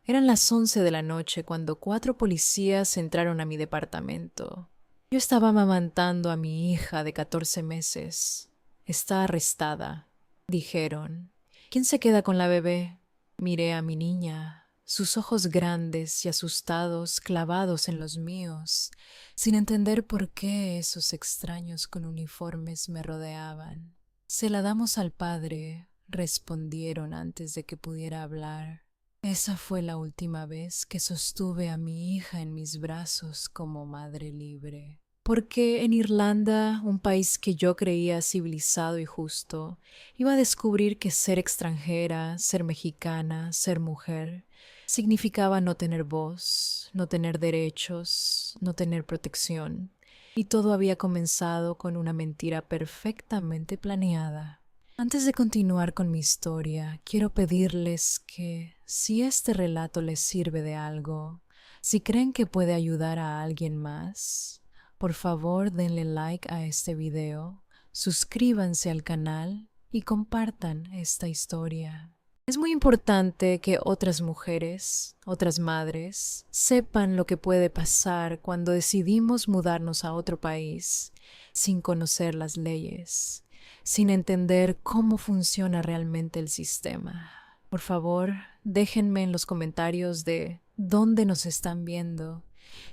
Eran las 11 de la noche cuando 4 policías entraron a mi departamento. Yo estaba amamantando a mi hija de 14 meses. Está arrestada, dijeron. ¿Quién se queda con la bebé? Miré a mi niña, sus ojos grandes y asustados clavados en los míos, sin entender por qué esos extraños con uniformes me rodeaban. Se la damos al padre, respondieron antes de que pudiera hablar. Esa fue la última vez que sostuve a mi hija en mis brazos como madre libre. Porque en Irlanda, un país que yo creía civilizado y justo, iba a descubrir que ser extranjera, ser mexicana, ser mujer, significaba no tener voz, no tener derechos, no tener protección. Y todo había comenzado con una mentira perfectamente planeada. Antes de continuar con mi historia, quiero pedirles que, si este relato les sirve de algo, si creen que puede ayudar a alguien más, por favor denle like a este video, suscríbanse al canal y compartan esta historia. Es muy importante que otras mujeres, otras madres, sepan lo que puede pasar cuando decidimos mudarnos a otro país sin conocer las leyes, sin entender cómo funciona realmente el sistema. Por favor, déjenme en los comentarios de dónde nos están viendo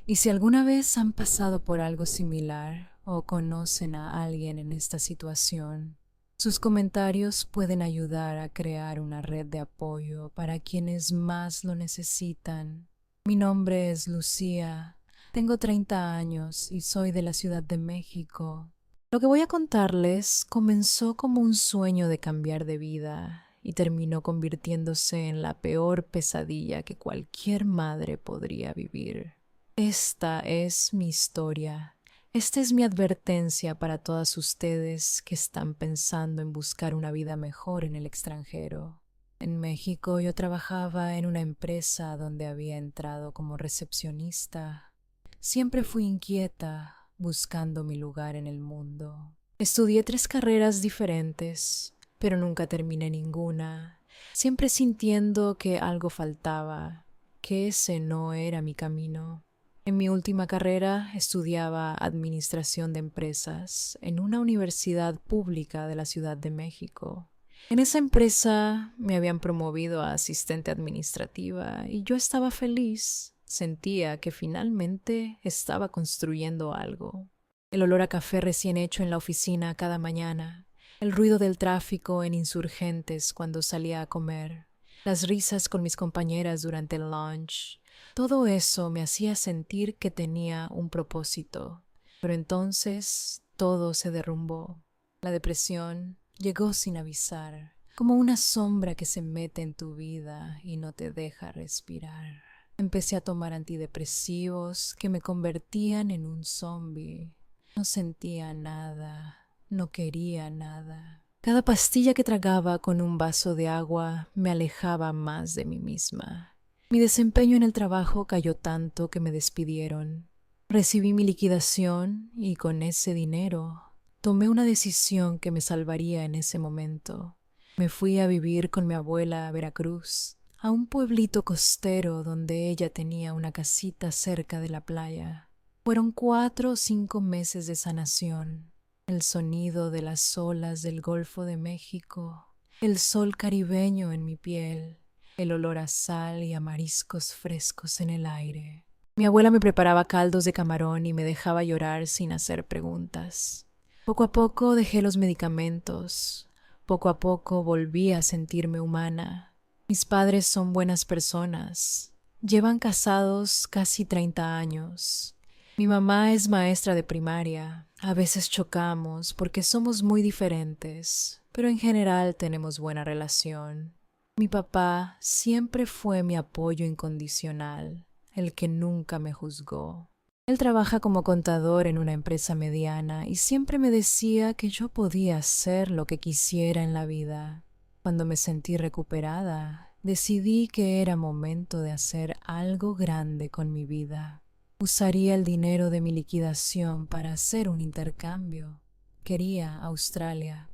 y si alguna vez han pasado por algo similar o conocen a alguien en esta situación. Sus comentarios pueden ayudar a crear una red de apoyo para quienes más lo necesitan. Mi nombre es Lucía, tengo 30 años y soy de la Ciudad de México. Lo que voy a contarles comenzó como un sueño de cambiar de vida y terminó convirtiéndose en la peor pesadilla que cualquier madre podría vivir. Esta es mi historia. Esta es mi advertencia para todas ustedes que están pensando en buscar una vida mejor en el extranjero. En México yo trabajaba en una empresa donde había entrado como recepcionista. Siempre fui inquieta, buscando mi lugar en el mundo. Estudié 3 carreras diferentes, pero nunca terminé ninguna, siempre sintiendo que algo faltaba, que ese no era mi camino. En mi última carrera estudiaba Administración de Empresas en una universidad pública de la Ciudad de México. En esa empresa me habían promovido a asistente administrativa y yo estaba feliz. Sentía que finalmente estaba construyendo algo. El olor a café recién hecho en la oficina cada mañana, el ruido del tráfico en Insurgentes cuando salía a comer, las risas con mis compañeras durante el lunch. Todo eso me hacía sentir que tenía un propósito. Pero entonces todo se derrumbó. La depresión llegó sin avisar, como una sombra que se mete en tu vida y no te deja respirar. Empecé a tomar antidepresivos que me convertían en un zombie. No sentía nada, no quería nada. Cada pastilla que tragaba con un vaso de agua me alejaba más de mí misma. Mi desempeño en el trabajo cayó tanto que me despidieron. Recibí mi liquidación y con ese dinero tomé una decisión que me salvaría en ese momento. Me fui a vivir con mi abuela a Veracruz, a un pueblito costero donde ella tenía una casita cerca de la playa. Fueron 4 o 5 meses de sanación. El sonido de las olas del Golfo de México, el sol caribeño en mi piel, el olor a sal y a mariscos frescos en el aire. Mi abuela me preparaba caldos de camarón y me dejaba llorar sin hacer preguntas. Poco a poco dejé los medicamentos. Poco a poco volví a sentirme humana. Mis padres son buenas personas. Llevan casados casi 30 años. Mi mamá es maestra de primaria. A veces chocamos porque somos muy diferentes, pero en general tenemos buena relación. Mi papá siempre fue mi apoyo incondicional, el que nunca me juzgó. Él trabaja como contador en una empresa mediana y siempre me decía que yo podía hacer lo que quisiera en la vida. Cuando me sentí recuperada, decidí que era momento de hacer algo grande con mi vida. Usaría el dinero de mi liquidación para hacer un intercambio. Quería Australia.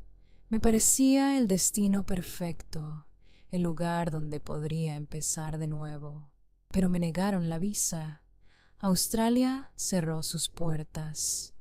Me parecía el destino perfecto. el lugar donde podría empezar de nuevo. Pero me negaron la visa. Australia cerró sus puertas.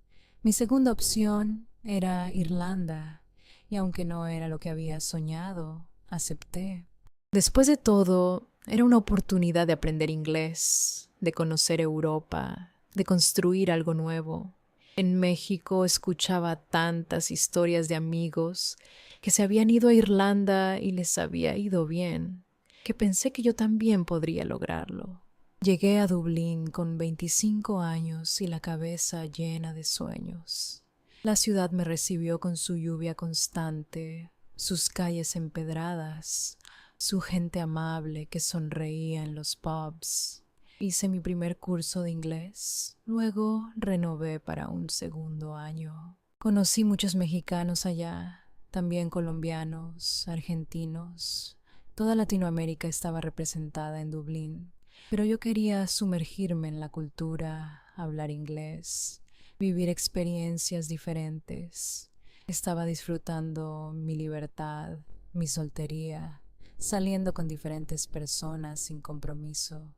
Mi segunda opción era Irlanda, y aunque no era lo que había soñado, acepté. Después de todo, era una oportunidad de aprender inglés, de conocer Europa, de construir algo nuevo. En México escuchaba tantas historias de amigos que se habían ido a Irlanda y les había ido bien, que pensé que yo también podría lograrlo. Llegué a Dublín con 25 años y la cabeza llena de sueños. La ciudad me recibió con su lluvia constante, sus calles empedradas, su gente amable que sonreía en los pubs. Hice mi primer curso de inglés, luego renové para un segundo año. Conocí muchos mexicanos allá, también colombianos, argentinos. Toda Latinoamérica estaba representada en Dublín, pero yo quería sumergirme en la cultura, hablar inglés, vivir experiencias diferentes. Estaba disfrutando mi libertad, mi soltería, saliendo con diferentes personas sin compromiso.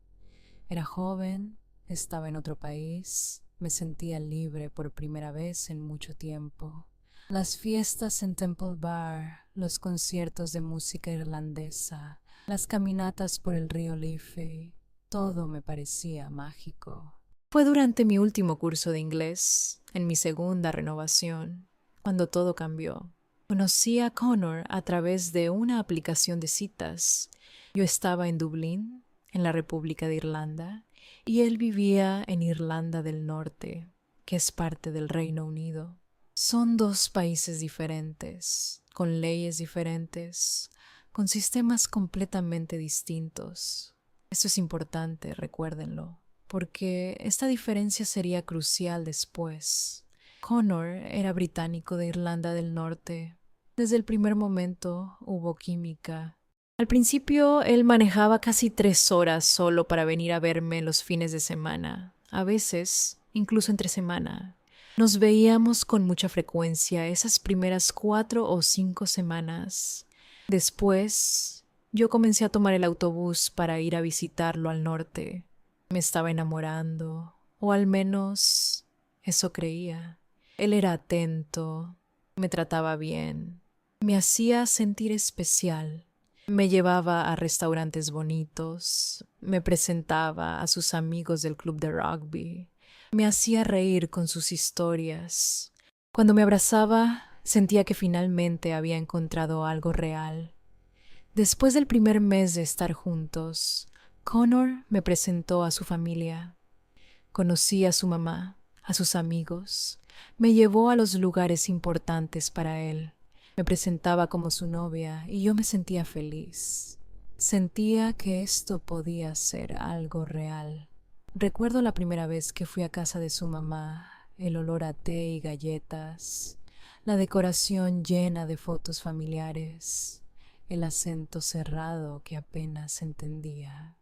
Era joven, estaba en otro país, me sentía libre por primera vez en mucho tiempo. Las fiestas en Temple Bar, los conciertos de música irlandesa, las caminatas por el río Liffey, todo me parecía mágico. Fue durante mi último curso de inglés, en mi segunda renovación, cuando todo cambió. Conocí a Connor a través de una aplicación de citas. Yo estaba en Dublín, en la República de Irlanda, y él vivía en Irlanda del Norte, que es parte del Reino Unido. Son dos países diferentes, con leyes diferentes, con sistemas completamente distintos. Esto es importante, recuérdenlo, porque esta diferencia sería crucial después. Connor era británico de Irlanda del Norte. Desde el primer momento hubo química. Al principio él manejaba casi 3 horas solo para venir a verme los fines de semana, a veces incluso entre semana. Nos veíamos con mucha frecuencia esas primeras 4 o 5 semanas. Después, yo comencé a tomar el autobús para ir a visitarlo al norte. Me estaba enamorando, o al menos eso creía. Él era atento, me trataba bien, me hacía sentir especial. Me llevaba a restaurantes bonitos, me presentaba a sus amigos del club de rugby, me hacía reír con sus historias. Cuando me abrazaba, sentía que finalmente había encontrado algo real. Después del primer mes de estar juntos, Connor me presentó a su familia. Conocí a su mamá, a sus amigos, me llevó a los lugares importantes para él. Me presentaba como su novia y yo me sentía feliz. Sentía que esto podía ser algo real. Recuerdo la primera vez que fui a casa de su mamá, el olor a té y galletas, la decoración llena de fotos familiares, el acento cerrado que apenas entendía.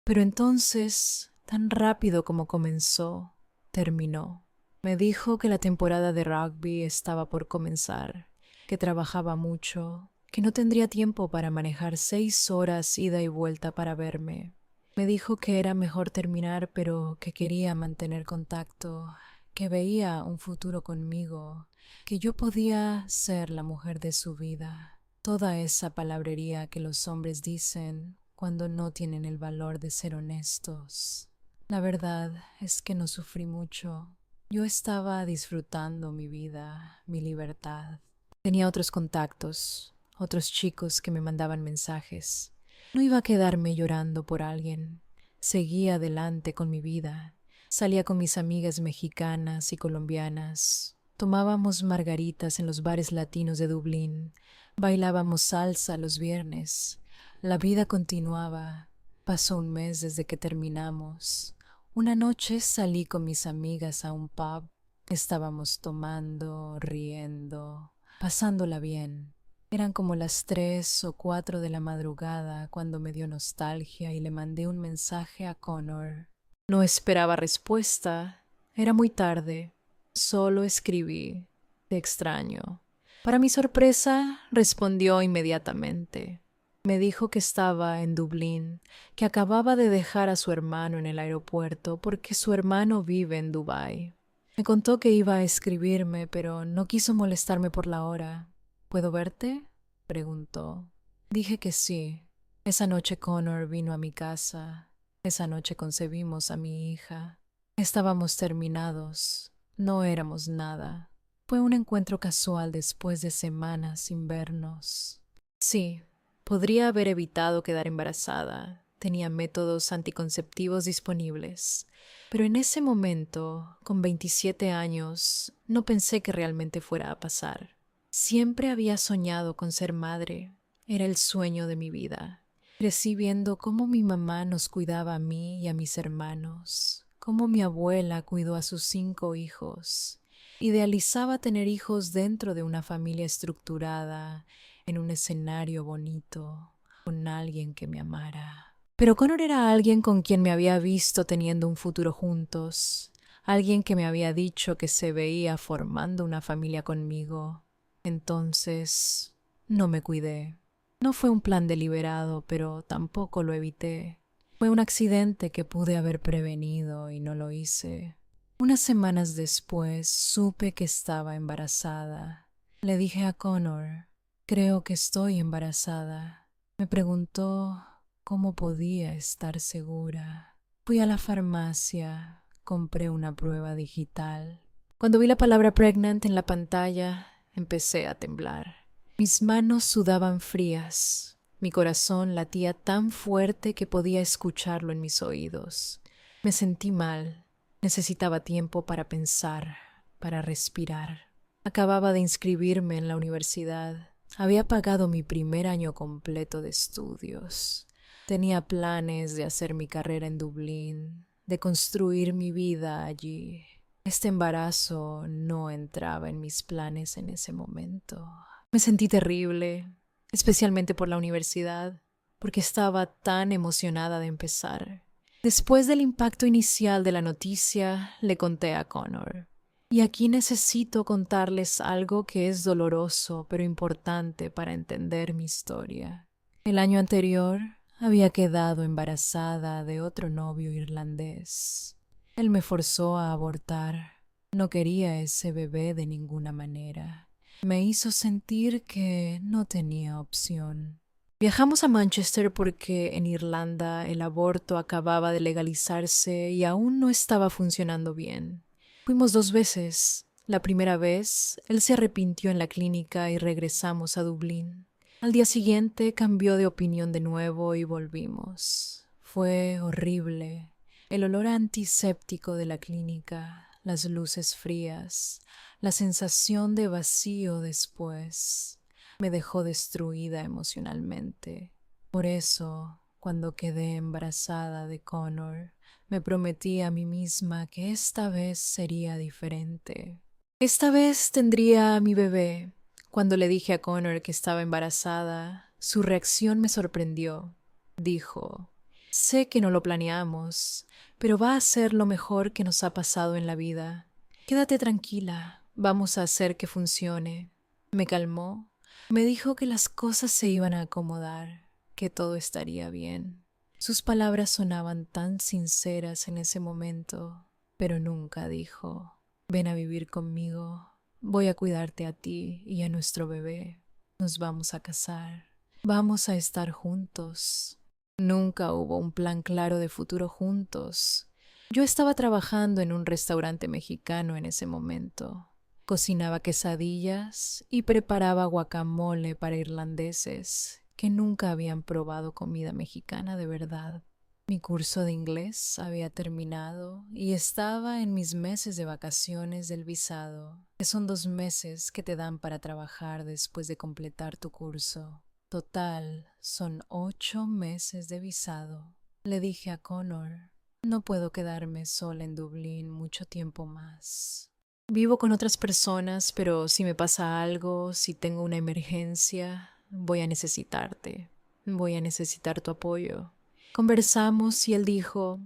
Pero entonces, tan rápido como comenzó, terminó. Me dijo que la temporada de rugby estaba por comenzar, que trabajaba mucho, que no tendría tiempo para manejar 6 horas ida y vuelta para verme. Me dijo que era mejor terminar, pero que quería mantener contacto, que veía un futuro conmigo, que yo podía ser la mujer de su vida. Toda esa palabrería que los hombres dicen cuando no tienen el valor de ser honestos. La verdad es que no sufrí mucho. Yo estaba disfrutando mi vida, mi libertad. Tenía otros contactos, otros chicos que me mandaban mensajes. No iba a quedarme llorando por alguien. Seguía adelante con mi vida. Salía con mis amigas mexicanas y colombianas. Tomábamos margaritas en los bares latinos de Dublín. Bailábamos salsa los viernes. La vida continuaba. Pasó un mes desde que terminamos. Una noche salí con mis amigas a un pub. Estábamos tomando, riendo, pasándola bien. Eran como las 3 o 4 de la madrugada cuando me dio nostalgia y le mandé un mensaje a Connor. No esperaba respuesta. Era muy tarde. Solo escribí: "Te extraño". Para mi sorpresa, respondió inmediatamente. Me dijo que estaba en Dublín, que acababa de dejar a su hermano en el aeropuerto porque su hermano vive en Dubái. Me contó que iba a escribirme, pero no quiso molestarme por la hora. ¿Puedo verte?, preguntó. Dije que sí. Esa noche Connor vino a mi casa. Esa noche concebimos a mi hija. Estábamos terminados. No éramos nada. Fue un encuentro casual después de semanas sin vernos. Sí, podría haber evitado quedar embarazada. Tenía métodos anticonceptivos disponibles. Pero en ese momento, con 27 años, no pensé que realmente fuera a pasar. Siempre había soñado con ser madre. Era el sueño de mi vida. Crecí viendo cómo mi mamá nos cuidaba a mí y a mis hermanos, cómo mi abuela cuidó a sus 5 hijos. Idealizaba tener hijos dentro de una familia estructurada, en un escenario bonito, con alguien que me amara. Pero Connor era alguien con quien me había visto teniendo un futuro juntos, alguien que me había dicho que se veía formando una familia conmigo. Entonces, no me cuidé. No fue un plan deliberado, pero tampoco lo evité. Fue un accidente que pude haber prevenido y no lo hice. Unas semanas después supe que estaba embarazada. Le dije a Connor, creo que estoy embarazada. Me preguntó cómo podía estar segura. Fui a la farmacia, compré una prueba digital. Cuando vi la palabra pregnant en la pantalla, empecé a temblar. Mis manos sudaban frías. Mi corazón latía tan fuerte que podía escucharlo en mis oídos. Me sentí mal. Necesitaba tiempo para pensar, para respirar. Acababa de inscribirme en la universidad. Había pagado mi primer año completo de estudios. Tenía planes de hacer mi carrera en Dublín, de construir mi vida allí. Este embarazo no entraba en mis planes en ese momento. Me sentí terrible, especialmente por la universidad, porque estaba tan emocionada de empezar. Después del impacto inicial de la noticia, le conté a Connor. Y aquí necesito contarles algo que es doloroso pero importante para entender mi historia. El año anterior había quedado embarazada de otro novio irlandés. Él me forzó a abortar. No quería ese bebé de ninguna manera. Me hizo sentir que no tenía opción. Viajamos a Manchester porque en Irlanda el aborto acababa de legalizarse y aún no estaba funcionando bien. Fuimos 2 veces. La primera vez, él se arrepintió en la clínica y regresamos a Dublín. Al día siguiente cambió de opinión de nuevo y volvimos. Fue horrible. El olor antiséptico de la clínica, las luces frías, la sensación de vacío después, me dejó destruida emocionalmente. Por eso, cuando quedé embarazada de Connor, me prometí a mí misma que esta vez sería diferente. Esta vez tendría a mi bebé. Cuando le dije a Connor que estaba embarazada, su reacción me sorprendió. Dijo, sé que no lo planeamos, pero va a ser lo mejor que nos ha pasado en la vida. Quédate tranquila, vamos a hacer que funcione. Me calmó, me dijo que las cosas se iban a acomodar, que todo estaría bien. Sus palabras sonaban tan sinceras en ese momento, pero nunca dijo, ven a vivir conmigo, voy a cuidarte a ti y a nuestro bebé, nos vamos a casar, vamos a estar juntos. Nunca hubo un plan claro de futuro juntos. Yo estaba trabajando en un restaurante mexicano en ese momento. Cocinaba quesadillas y preparaba guacamole para irlandeses que nunca habían probado comida mexicana de verdad. Mi curso de inglés había terminado y estaba en mis meses de vacaciones del visado, que son 2 meses que te dan para trabajar después de completar tu curso. Total, son 8 meses de visado. Le dije a Connor, no puedo quedarme sola en Dublín mucho tiempo más. Vivo con otras personas, pero si me pasa algo, si tengo una emergencia, voy a necesitarte. Voy a necesitar tu apoyo. Conversamos y él dijo,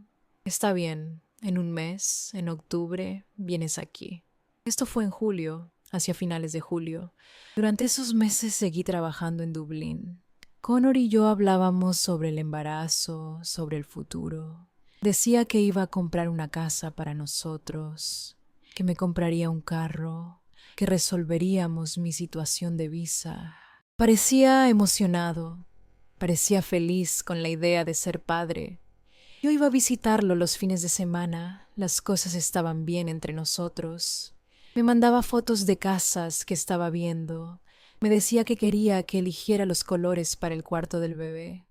está bien, en 1 mes, en octubre, vienes aquí. Esto fue en julio, hacia finales de julio. Durante esos meses seguí trabajando en Dublín. Connor y yo hablábamos sobre el embarazo, sobre el futuro. Decía que iba a comprar una casa para nosotros, que me compraría un carro, que resolveríamos mi situación de visa. Parecía emocionado, parecía feliz con la idea de ser padre. Yo iba a visitarlo los fines de semana, las cosas estaban bien entre nosotros. Me mandaba fotos de casas que estaba viendo. Me decía que quería que eligiera los colores para el cuarto del bebé.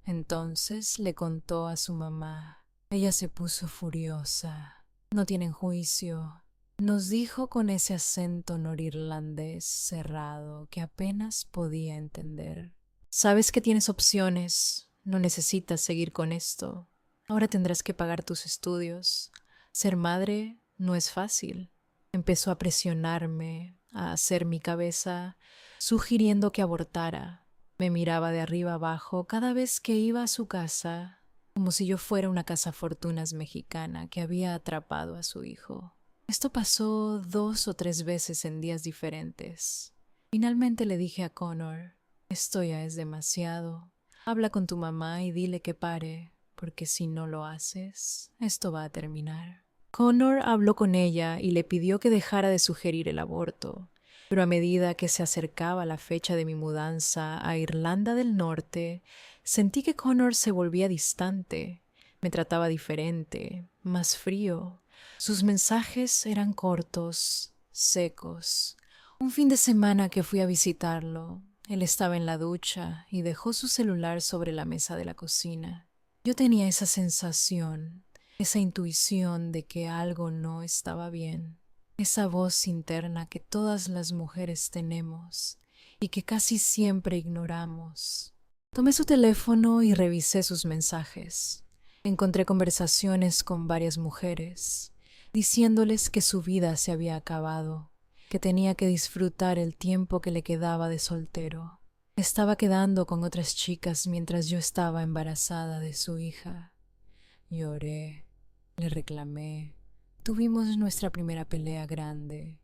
Entonces le contó a su mamá. Ella se puso furiosa. No tienen juicio. Nos dijo con ese acento norirlandés cerrado que apenas podía entender. Sabes que tienes opciones. No necesitas seguir con esto. Ahora tendrás que pagar tus estudios. Ser madre no es fácil. Empezó a presionarme, a hacer mi cabeza, sugiriendo que abortara. Me miraba de arriba abajo cada vez que iba a su casa, como si yo fuera una cazafortunas mexicana que había atrapado a su hijo. Esto pasó 2 o 3 veces en días diferentes. Finalmente le dije a Connor, esto ya es demasiado. Habla con tu mamá y dile que pare, porque si no lo haces, esto va a terminar. Connor habló con ella y le pidió que dejara de sugerir el aborto, pero a medida que se acercaba la fecha de mi mudanza a Irlanda del Norte, sentí que Connor se volvía distante, me trataba diferente, más frío. Sus mensajes eran cortos, secos. Un fin de semana que fui a visitarlo, él estaba en la ducha y dejó su celular sobre la mesa de la cocina. Yo tenía esa sensación, esa intuición de que algo no estaba bien, esa voz interna que todas las mujeres tenemos y que casi siempre ignoramos. Tomé su teléfono y revisé sus mensajes. Encontré conversaciones con varias mujeres, diciéndoles que su vida se había acabado, que tenía que disfrutar el tiempo que le quedaba de soltero. Estaba quedando con otras chicas mientras yo estaba embarazada de su hija. Lloré, le reclamé. Tuvimos nuestra primera pelea grande.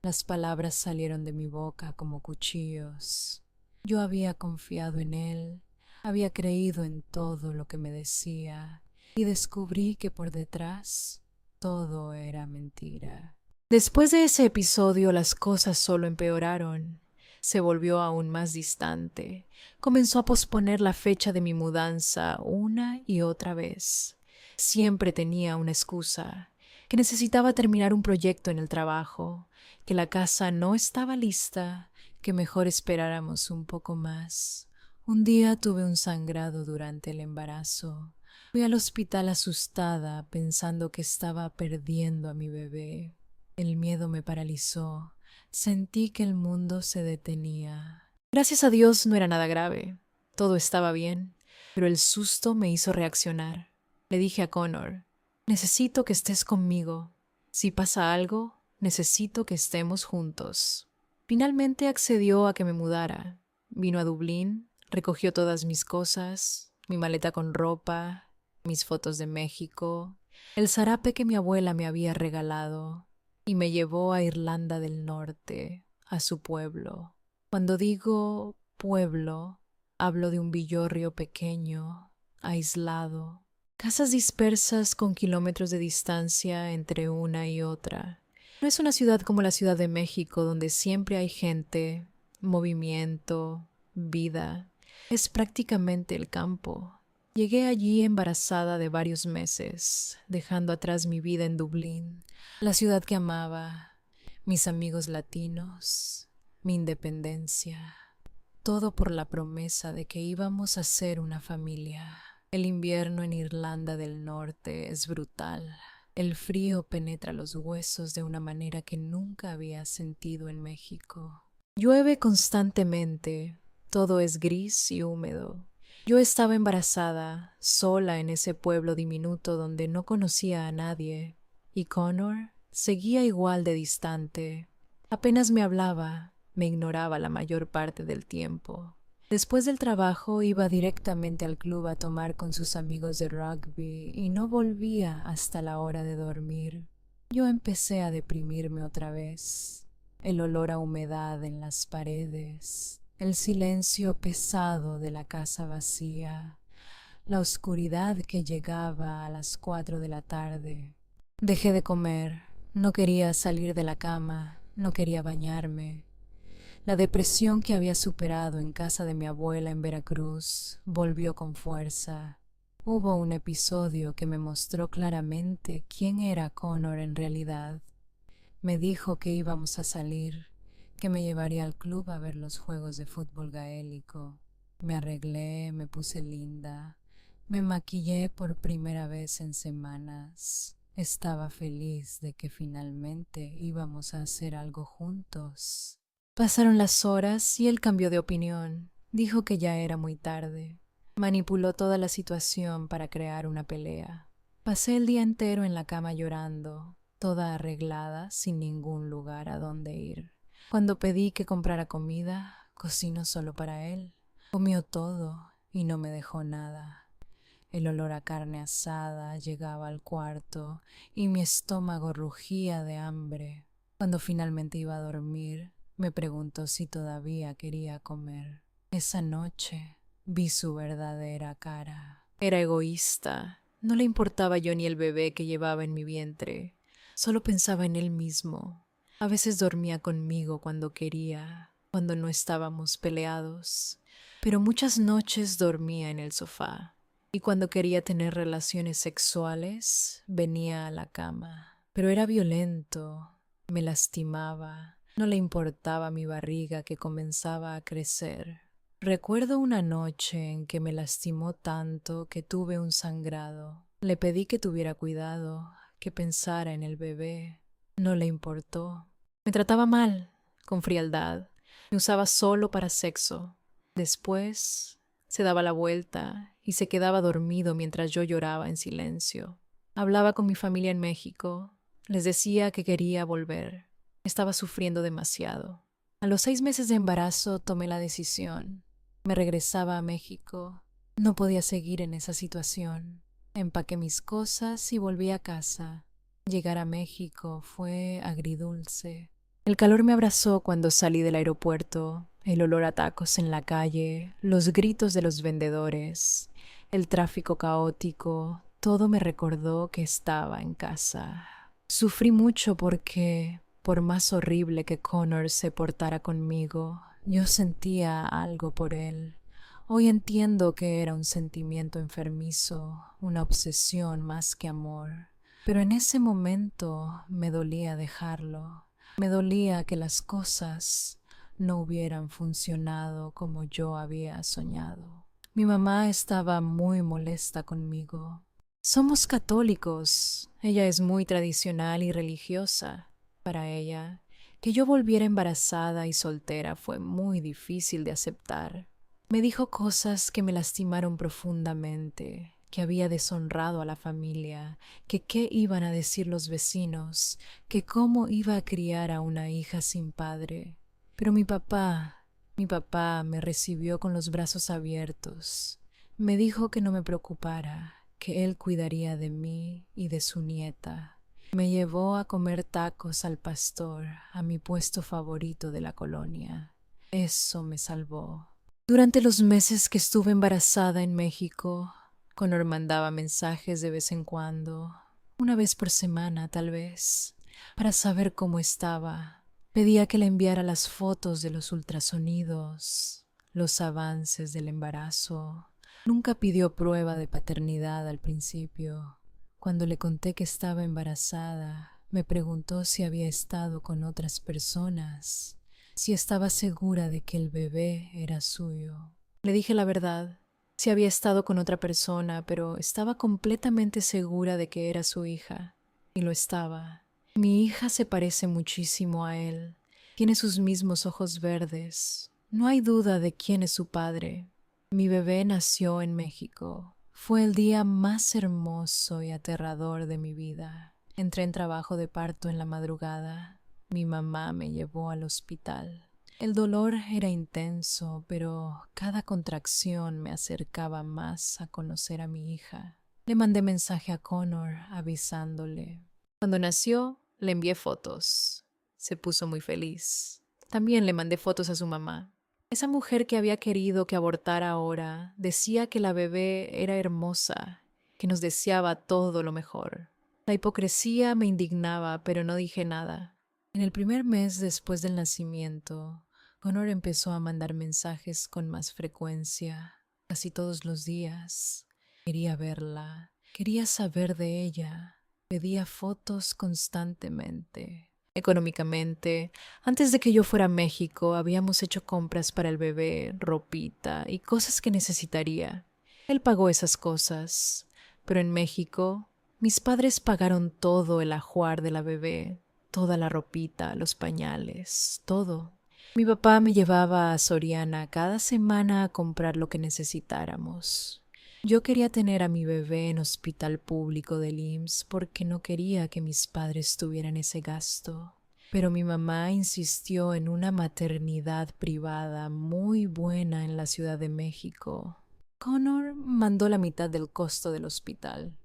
Las palabras salieron de mi boca como cuchillos. Yo había confiado en él, había creído en todo lo que me decía y descubrí que por detrás todo era mentira. Después de ese episodio las cosas solo empeoraron. Se volvió aún más distante. Comenzó a posponer la fecha de mi mudanza una y otra vez. Siempre tenía una excusa, que necesitaba terminar un proyecto en el trabajo, que la casa no estaba lista, que mejor esperáramos un poco más. Un día tuve un sangrado durante el embarazo. Fui al hospital asustada, pensando que estaba perdiendo a mi bebé. El miedo me paralizó. Sentí que el mundo se detenía. Gracias a Dios no era nada grave. Todo estaba bien, pero el susto me hizo reaccionar. Le dije a Connor, necesito que estés conmigo. Si pasa algo, necesito que estemos juntos. Finalmente accedió a que me mudara. Vino a Dublín, recogió todas mis cosas, mi maleta con ropa, mis fotos de México, el zarape que mi abuela me había regalado, y me llevó a Irlanda del Norte, a su pueblo. Cuando digo pueblo, hablo de un villorrio pequeño, aislado, casas dispersas con kilómetros de distancia entre una y otra. No es una ciudad como la Ciudad de México, donde siempre hay gente, movimiento, vida. Es prácticamente el campo. Llegué allí embarazada de varios meses, dejando atrás mi vida en Dublín, la ciudad que amaba, mis amigos latinos, mi independencia. Todo por la promesa de que íbamos a ser una familia. El invierno en Irlanda del Norte es brutal. El frío penetra los huesos de una manera que nunca había sentido en México. Llueve constantemente, todo es gris y húmedo. Yo estaba embarazada, sola en ese pueblo diminuto donde no conocía a nadie, y Connor seguía igual de distante. Apenas me hablaba, me ignoraba la mayor parte del tiempo. Después del trabajo iba directamente al club a tomar con sus amigos de rugby y no volvía hasta la hora de dormir. Yo empecé a deprimirme otra vez. El olor a humedad en las paredes, el silencio pesado de la casa vacía, la oscuridad que llegaba a las 4 de la tarde. Dejé de comer, no quería salir de la cama, no quería bañarme. La depresión que había superado en casa de mi abuela en Veracruz volvió con fuerza. Hubo un episodio que me mostró claramente quién era Connor en realidad. Me dijo que íbamos a salir, que me llevaría al club a ver los juegos de fútbol gaélico. Me arreglé, me puse linda, me maquillé por primera vez en semanas. Estaba feliz de que finalmente íbamos a hacer algo juntos. Pasaron las horas y él cambió de opinión. Dijo que ya era muy tarde. Manipuló toda la situación para crear una pelea. Pasé el día entero en la cama llorando, toda arreglada, sin ningún lugar a donde ir. Cuando pedí que comprara comida, cocinó solo para él. Comió todo y no me dejó nada. El olor a carne asada llegaba al cuarto y mi estómago rugía de hambre. Cuando finalmente iba a dormir, me preguntó si todavía quería comer. Esa noche vi su verdadera cara. Era egoísta. No le importaba yo ni el bebé que llevaba en mi vientre. Solo pensaba en él mismo. A veces dormía conmigo cuando quería, cuando no estábamos peleados. Pero muchas noches dormía en el sofá. Y cuando quería tener relaciones sexuales, venía a la cama. Pero era violento, me lastimaba, no le importaba mi barriga que comenzaba a crecer. Recuerdo una noche en que me lastimó tanto que tuve un sangrado. Le pedí que tuviera cuidado, que pensara en el bebé. No le importó. Me trataba mal, con frialdad. Me usaba solo para sexo. Después se daba la vuelta y se quedaba dormido mientras yo lloraba en silencio. Hablaba con mi familia en México. Les decía que quería volver. Estaba sufriendo demasiado. A los 6 meses de embarazo tomé la decisión. Me regresaba a México. No podía seguir en esa situación. Empaqué mis cosas y volví a casa. Llegar a México fue agridulce. El calor me abrazó cuando salí del aeropuerto, el olor a tacos en la calle, los gritos de los vendedores, el tráfico caótico, todo me recordó que estaba en casa. Sufrí mucho porque, por más horrible que Connor se portara conmigo, yo sentía algo por él. Hoy entiendo que era un sentimiento enfermizo, una obsesión más que amor. Pero en ese momento me dolía dejarlo. Me dolía que las cosas no hubieran funcionado como yo había soñado. Mi mamá estaba muy molesta conmigo. Somos católicos. Ella es muy tradicional y religiosa. Para ella, que yo volviera embarazada y soltera fue muy difícil de aceptar. Me dijo cosas que me lastimaron profundamente, que había deshonrado a la familia, que qué iban a decir los vecinos, que cómo iba a criar a una hija sin padre. Pero mi papá me recibió con los brazos abiertos. Me dijo que no me preocupara, que él cuidaría de mí y de su nieta. Me llevó a comer tacos al pastor, a mi puesto favorito de la colonia. Eso me salvó. Durante los meses que estuve embarazada en México, Connor mandaba mensajes de vez en cuando, una vez por semana tal vez, para saber cómo estaba. Pedía que le enviara las fotos de los ultrasonidos, los avances del embarazo. Nunca pidió prueba de paternidad al principio. Cuando le conté que estaba embarazada, me preguntó si había estado con otras personas, si estaba segura de que el bebé era suyo. Le dije la verdad. Sí había estado con otra persona, pero estaba completamente segura de que era su hija. Y lo estaba. Mi hija se parece muchísimo a él. Tiene sus mismos ojos verdes. No hay duda de quién es su padre. Mi bebé nació en México. Fue el día más hermoso y aterrador de mi vida. Entré en trabajo de parto en la madrugada. Mi mamá me llevó al hospital. El dolor era intenso, pero cada contracción me acercaba más a conocer a mi hija. Le mandé mensaje a Connor avisándole. Cuando nació, le envié fotos. Se puso muy feliz. También le mandé fotos a su mamá. Esa mujer que había querido que abortara ahora decía que la bebé era hermosa, que nos deseaba todo lo mejor. La hipocresía me indignaba, pero no dije nada. En el primer mes después del nacimiento, Connor empezó a mandar mensajes con más frecuencia, casi todos los días. Quería verla, quería saber de ella, pedía fotos constantemente. Económicamente, antes de que yo fuera a México, habíamos hecho compras para el bebé, ropita y cosas que necesitaría. Él pagó esas cosas, pero en México, mis padres pagaron todo el ajuar de la bebé, toda la ropita, los pañales, todo. Mi papá me llevaba a Soriana cada semana a comprar lo que necesitáramos. Yo quería tener a mi bebé en hospital público del IMSS porque no quería que mis padres tuvieran ese gasto. Pero mi mamá insistió en una maternidad privada muy buena en la Ciudad de México. Connor mandó la mitad del costo del hospital.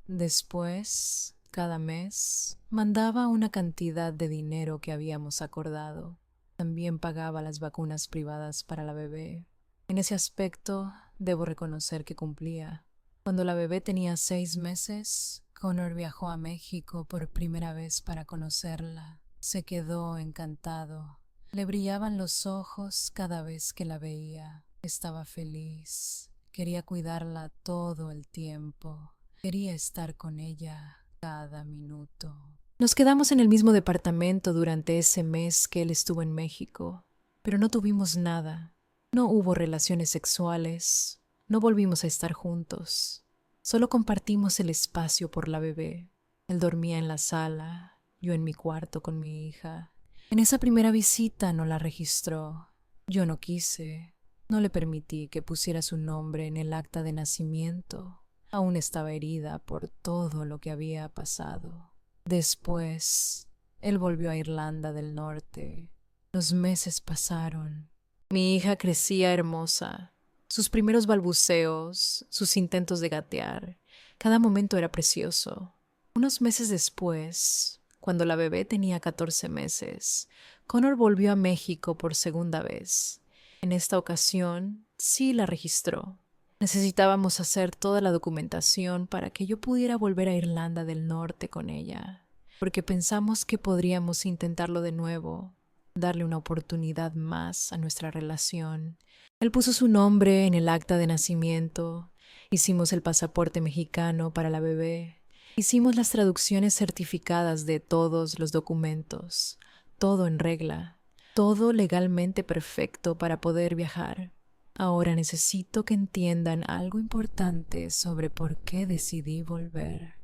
Después, cada mes, mandaba una cantidad de dinero que habíamos acordado. También pagaba las vacunas privadas para la bebé. En ese aspecto, debo reconocer que cumplía. Cuando la bebé tenía 6 meses, Connor viajó a México por primera vez para conocerla. Se quedó encantado. Le brillaban los ojos cada vez que la veía. Estaba feliz. Quería cuidarla todo el tiempo. Quería estar con ella cada minuto. Nos quedamos en el mismo departamento durante ese mes que él estuvo en México, pero no tuvimos nada. No hubo relaciones sexuales, no volvimos a estar juntos. Solo compartimos el espacio por la bebé. Él dormía en la sala, yo en mi cuarto con mi hija. En esa primera visita no la registró. Yo no quise, no le permití que pusiera su nombre en el acta de nacimiento. Aún estaba herida por todo lo que había pasado. Después, él volvió a Irlanda del Norte. Los meses pasaron. Mi hija crecía hermosa. Sus primeros balbuceos, sus intentos de gatear, cada momento era precioso. Unos meses después, cuando la bebé tenía 14 meses, Connor volvió a México por segunda vez. En esta ocasión, sí la registró. Necesitábamos hacer toda la documentación para que yo pudiera volver a Irlanda del Norte con ella, porque pensamos que podríamos intentarlo de nuevo, darle una oportunidad más a nuestra relación. Él puso su nombre en el acta de nacimiento, hicimos el pasaporte mexicano para la bebé, hicimos las traducciones certificadas de todos los documentos, todo en regla, todo legalmente perfecto para poder viajar. Ahora necesito que entiendan algo importante sobre por qué decidí volver.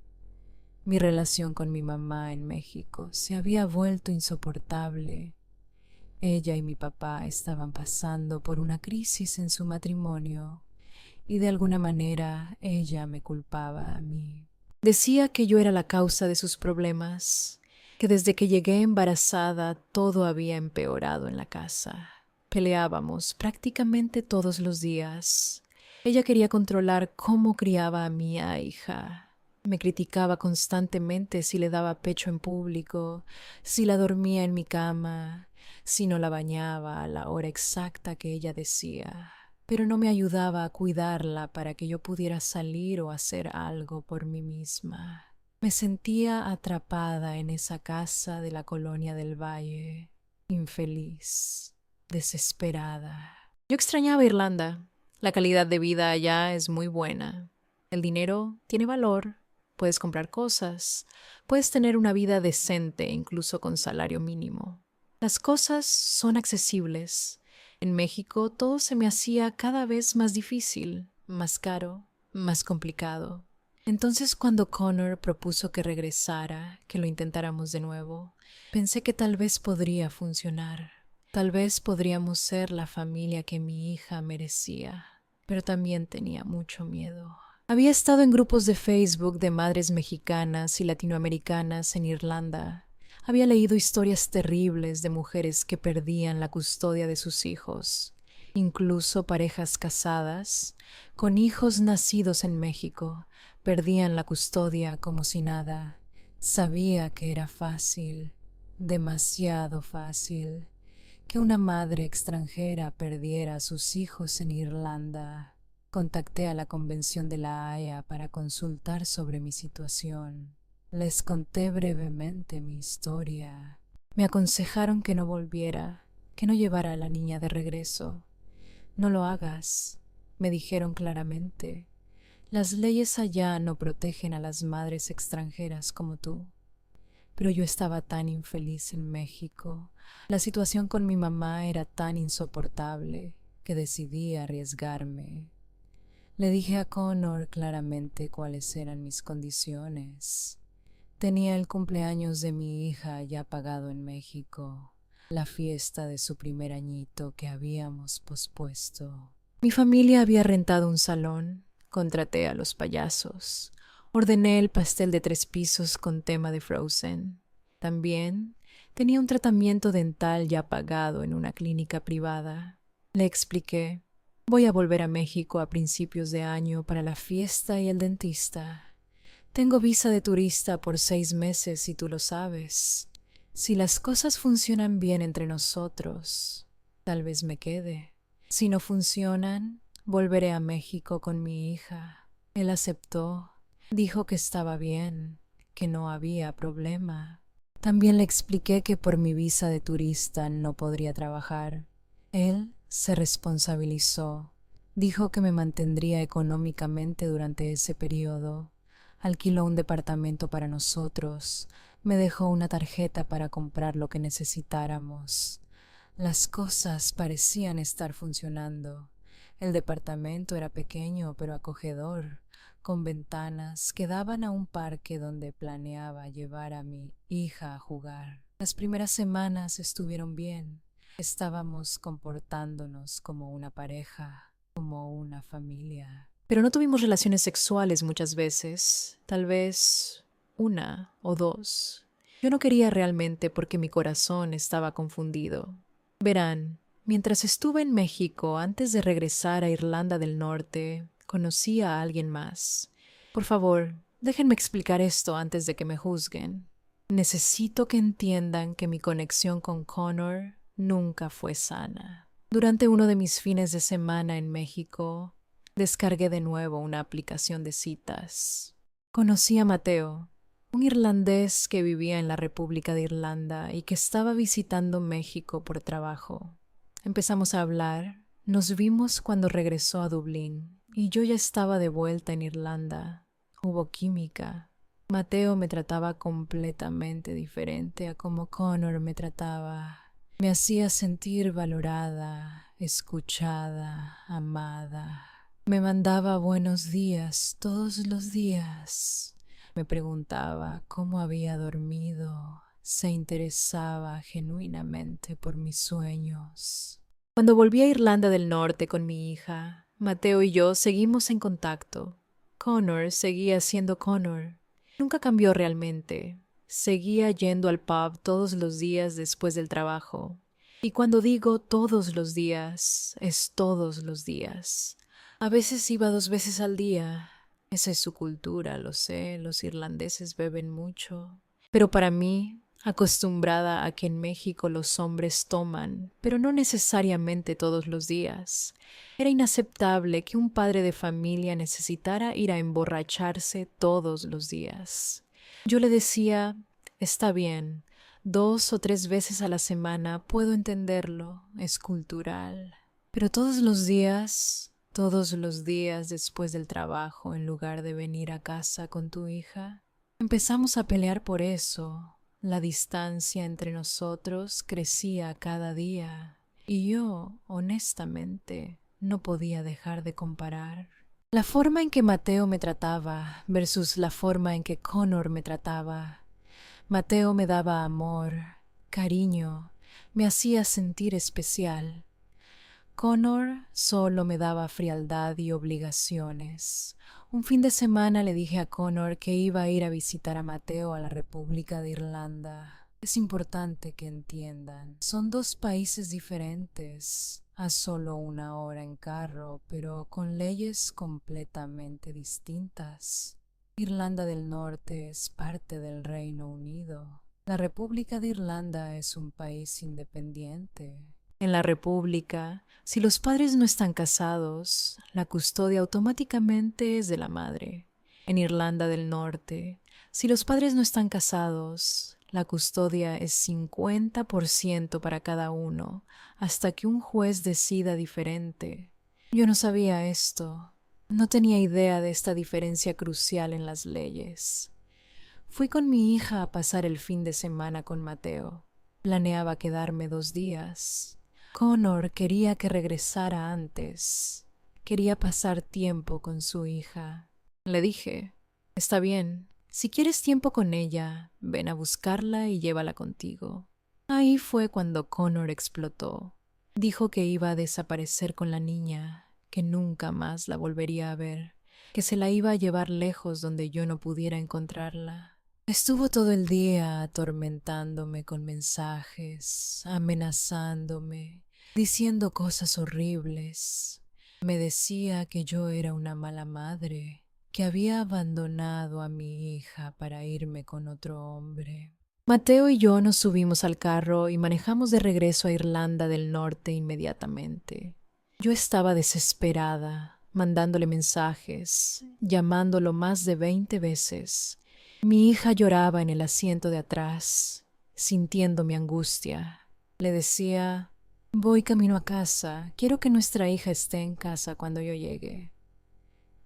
Mi relación con mi mamá en México se había vuelto insoportable. Ella y mi papá estaban pasando por una crisis en su matrimonio y de alguna manera ella me culpaba a mí. Decía que yo era la causa de sus problemas, que desde que llegué embarazada todo había empeorado en la casa. Peleábamos prácticamente todos los días. Ella quería controlar cómo criaba a mi hija. Me criticaba constantemente si le daba pecho en público, si la dormía en mi cama, si no la bañaba a la hora exacta que ella decía. Pero no me ayudaba a cuidarla para que yo pudiera salir o hacer algo por mí misma. Me sentía atrapada en esa casa de la colonia del Valle, infeliz, desesperada. Yo extrañaba Irlanda. La calidad de vida allá es muy buena. El dinero tiene valor. Puedes comprar cosas. Puedes tener una vida decente, incluso con salario mínimo. Las cosas son accesibles. En México todo se me hacía cada vez más difícil, más caro, más complicado. Entonces cuando Connor propuso que regresara, que lo intentáramos de nuevo, pensé que tal vez podría funcionar. Tal vez podríamos ser la familia que mi hija merecía, pero también tenía mucho miedo. Había estado en grupos de Facebook de madres mexicanas y latinoamericanas en Irlanda. Había leído historias terribles de mujeres que perdían la custodia de sus hijos, incluso parejas casadas, con hijos nacidos en México, perdían la custodia como si nada. Sabía que era fácil, demasiado fácil. que una madre extranjera perdiera a sus hijos en Irlanda. Contacté a la Convención de la Haya para consultar sobre mi situación. Les conté brevemente mi historia. Me aconsejaron que no volviera, que no llevara a la niña de regreso. No lo hagas, me dijeron claramente. Las leyes allá no protegen a las madres extranjeras como tú. Pero yo estaba tan infeliz en México. La situación con mi mamá era tan insoportable que decidí arriesgarme. Le dije a Connor claramente cuáles eran mis condiciones. Tenía el cumpleaños de mi hija ya pagado en México, la fiesta de su primer añito que habíamos pospuesto. Mi familia había rentado un salón, contraté a los payasos, ordené el pastel de 3 pisos con tema de Frozen. También tenía un tratamiento dental ya pagado en una clínica privada. Le expliqué: voy a volver a México a principios de año para la fiesta y el dentista. Tengo visa de turista por 6 meses y tú lo sabes. Si las cosas funcionan bien entre nosotros, tal vez me quede. Si no funcionan, volveré a México con mi hija. Él aceptó. Dijo que estaba bien, que no había problema. También le expliqué que por mi visa de turista no podría trabajar. Él se responsabilizó. Dijo que me mantendría económicamente durante ese periodo. Alquiló un departamento para nosotros. Me dejó una tarjeta para comprar lo que necesitáramos. Las cosas parecían estar funcionando. El departamento era pequeño pero acogedor, con ventanas que daban a un parque donde planeaba llevar a mi hija a jugar. Las primeras semanas estuvieron bien. Estábamos comportándonos como una pareja, como una familia. Pero no tuvimos relaciones sexuales muchas veces, tal vez 1 o 2. Yo no quería realmente porque mi corazón estaba confundido. Verán, mientras estuve en México antes de regresar a Irlanda del Norte, conocí a alguien más. Por favor, déjenme explicar esto antes de que me juzguen. Necesito que entiendan que mi conexión con Connor nunca fue sana. Durante uno de mis fines de semana en México, descargué de nuevo una aplicación de citas. Conocí a Mateo, un irlandés que vivía en la República de Irlanda y que estaba visitando México por trabajo. Empezamos a hablar, nos vimos cuando regresó a Dublín y yo ya estaba de vuelta en Irlanda. Hubo química. Mateo me trataba completamente diferente a como Connor me trataba. Me hacía sentir valorada, escuchada, amada. Me mandaba buenos días todos los días. Me preguntaba cómo había dormido. Se interesaba genuinamente por mis sueños. Cuando volví a Irlanda del Norte con mi hija, Mateo y yo seguimos en contacto. Connor seguía siendo Connor. Nunca cambió realmente. Seguía yendo al pub todos los días después del trabajo. Y cuando digo todos los días, es todos los días. A veces iba 2 veces al día. Esa es su cultura, lo sé, los irlandeses beben mucho. Pero para mí, acostumbrada a que en México los hombres toman, pero no necesariamente todos los días, era inaceptable que un padre de familia necesitara ir a emborracharse todos los días. Yo le decía: está bien, 2 o 3 veces a la semana puedo entenderlo, es cultural. Pero todos los días después del trabajo, en lugar de venir a casa con tu hija, empezamos a pelear por eso. La distancia entre nosotros crecía cada día y yo, honestamente, no podía dejar de comparar. La forma en que Mateo me trataba versus la forma en que Connor me trataba. Mateo me daba amor, cariño, me hacía sentir especial. Connor solo me daba frialdad y obligaciones. Un fin de semana le dije a Connor que iba a ir a visitar a Mateo a la República de Irlanda. Es importante que entiendan, son 2 países diferentes, a solo 1 hora en carro, pero con leyes completamente distintas. Irlanda del Norte es parte del Reino Unido. La República de Irlanda es un país independiente. En la República, si los padres no están casados, la custodia automáticamente es de la madre. En Irlanda del Norte, si los padres no están casados, la custodia es 50% para cada uno, hasta que un juez decida diferente. Yo no sabía esto. No tenía idea de esta diferencia crucial en las leyes. Fui con mi hija a pasar el fin de semana con Mateo. Planeaba quedarme 2 días. Connor quería que regresara antes. Quería pasar tiempo con su hija. Le dije, está bien, si quieres tiempo con ella, ven a buscarla y llévala contigo. Ahí fue cuando Connor explotó. Dijo que iba a desaparecer con la niña, que nunca más la volvería a ver, que se la iba a llevar lejos donde yo no pudiera encontrarla. Estuvo todo el día atormentándome con mensajes, amenazándome, diciendo cosas horribles. Me decía que yo era una mala madre, que había abandonado a mi hija para irme con otro hombre. Mateo y yo nos subimos al carro y manejamos de regreso a Irlanda del Norte inmediatamente. Yo estaba desesperada, mandándole mensajes, llamándolo más de 20 veces. Mi hija lloraba en el asiento de atrás, sintiendo mi angustia. Le decía, voy camino a casa, quiero que nuestra hija esté en casa cuando yo llegue.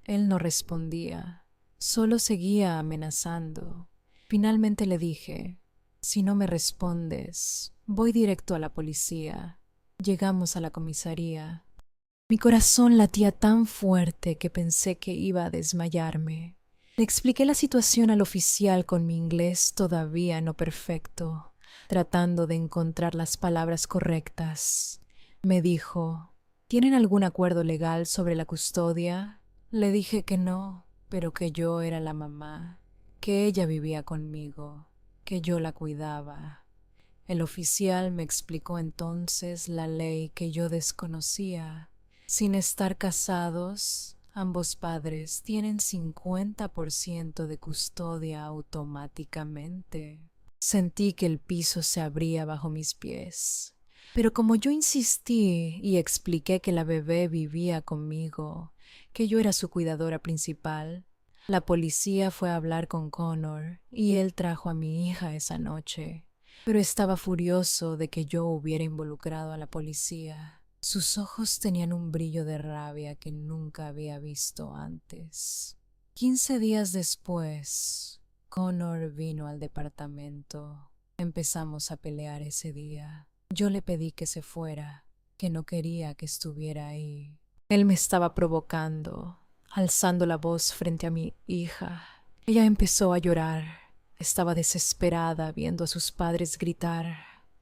Él no respondía, solo seguía amenazando. Finalmente le dije, si no me respondes, voy directo a la policía. Llegamos a la comisaría. Mi corazón latía tan fuerte que pensé que iba a desmayarme. Le expliqué la situación al oficial con mi inglés todavía no perfecto, tratando de encontrar las palabras correctas. Me dijo, ¿tienen algún acuerdo legal sobre la custodia? Le dije que no, pero que yo era la mamá, que ella vivía conmigo, que yo la cuidaba. El oficial me explicó entonces la ley que yo desconocía. Sin estar casados, ambos padres tienen 50% de custodia automáticamente. Sentí que el piso se abría bajo mis pies. Pero como yo insistí y expliqué que la bebé vivía conmigo, que yo era su cuidadora principal, la policía fue a hablar con Connor y él trajo a mi hija esa noche. Pero estaba furioso de que yo hubiera involucrado a la policía. Sus ojos tenían un brillo de rabia que nunca había visto antes. 15 días después, Connor vino al departamento. Empezamos a pelear ese día. Yo le pedí que se fuera, que no quería que estuviera ahí. Él me estaba provocando, alzando la voz frente a mi hija. Ella empezó a llorar. Estaba desesperada viendo a sus padres gritar.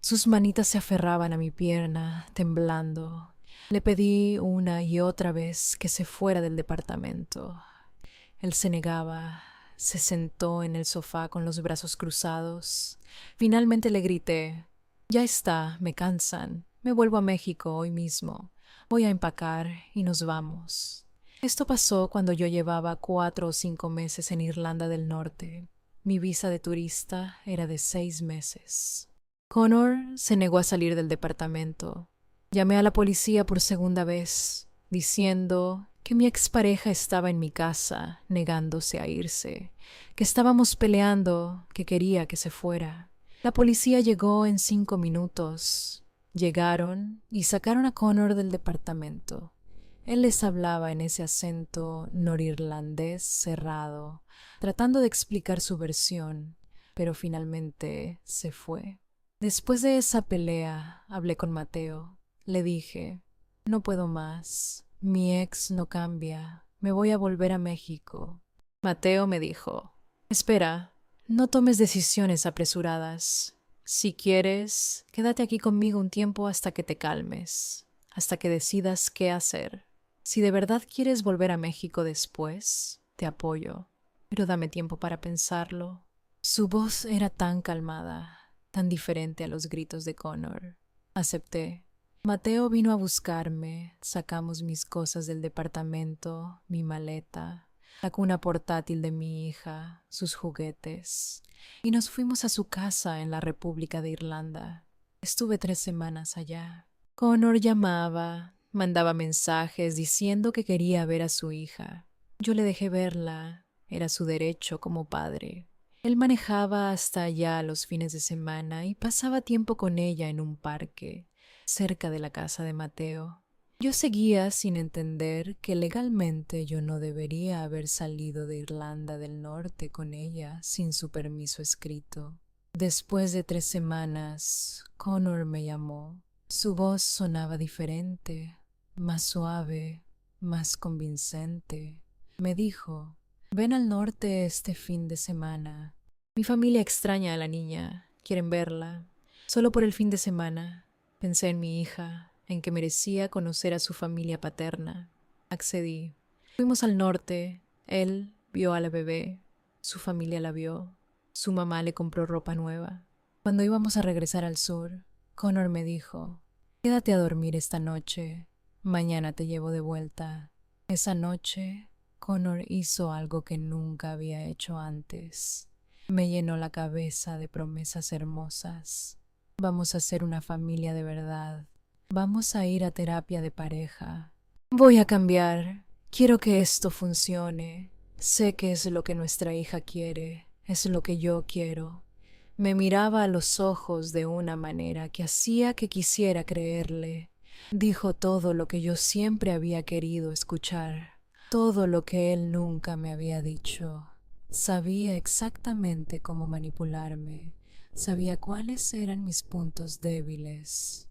Sus manitas se aferraban a mi pierna, temblando. Le pedí una y otra vez que se fuera del departamento. Él se negaba, se sentó en el sofá con los brazos cruzados. Finalmente le grité, ya está, me cansan. Me vuelvo a México hoy mismo. Voy a empacar y nos vamos. Esto pasó cuando yo llevaba 4 o 5 meses en Irlanda del Norte. Mi visa de turista era de 6 meses. Connor se negó a salir del departamento. Llamé a la policía por segunda vez, diciendo que mi expareja estaba en mi casa, negándose a irse, que estábamos peleando, que quería que se fuera. La policía llegó en 5 minutos. Llegaron y sacaron a Connor del departamento. Él les hablaba en ese acento norirlandés cerrado, tratando de explicar su versión, pero finalmente se fue. Después de esa pelea, hablé con Mateo. Le dije, no puedo más. Mi ex no cambia. Me voy a volver a México. Mateo me dijo, espera, no tomes decisiones apresuradas. Si quieres, quédate aquí conmigo un tiempo hasta que te calmes, hasta que decidas qué hacer. Si de verdad quieres volver a México después, te apoyo, pero dame tiempo para pensarlo. Su voz era tan calmada, tan diferente a los gritos de Connor. Acepté. Mateo vino a buscarme, sacamos mis cosas del departamento, mi maleta, la cuna portátil de mi hija, sus juguetes, y nos fuimos a su casa en la República de Irlanda. Estuve 3 semanas allá. Connor llamaba, mandaba mensajes diciendo que quería ver a su hija. Yo le dejé verla, era su derecho como padre. Él manejaba hasta allá los fines de semana y pasaba tiempo con ella en un parque, cerca de la casa de Mateo. Yo seguía sin entender que legalmente yo no debería haber salido de Irlanda del Norte con ella sin su permiso escrito. Después de 3 semanas, Connor me llamó. Su voz sonaba diferente, más suave, más convincente. Me dijo: ven al norte este fin de semana. Mi familia extraña a la niña, quieren verla. Solo por el fin de semana. Pensé en mi hija, en que merecía conocer a su familia paterna. Accedí. Fuimos al norte. Él vio a la bebé. Su familia la vio. Su mamá le compró ropa nueva. Cuando íbamos a regresar al sur, Connor me dijo: quédate a dormir esta noche. Mañana te llevo de vuelta. Esa noche, Connor hizo algo que nunca había hecho antes. Me llenó la cabeza de promesas hermosas. Vamos a ser una familia de verdad. Vamos a ir a terapia de pareja. Voy a cambiar. Quiero que esto funcione. Sé que es lo que nuestra hija quiere. Es lo que yo quiero. Me miraba a los ojos de una manera que hacía que quisiera creerle. Dijo todo lo que yo siempre había querido escuchar, todo lo que él nunca me había dicho. Sabía exactamente cómo manipularme, sabía cuáles eran mis puntos débiles.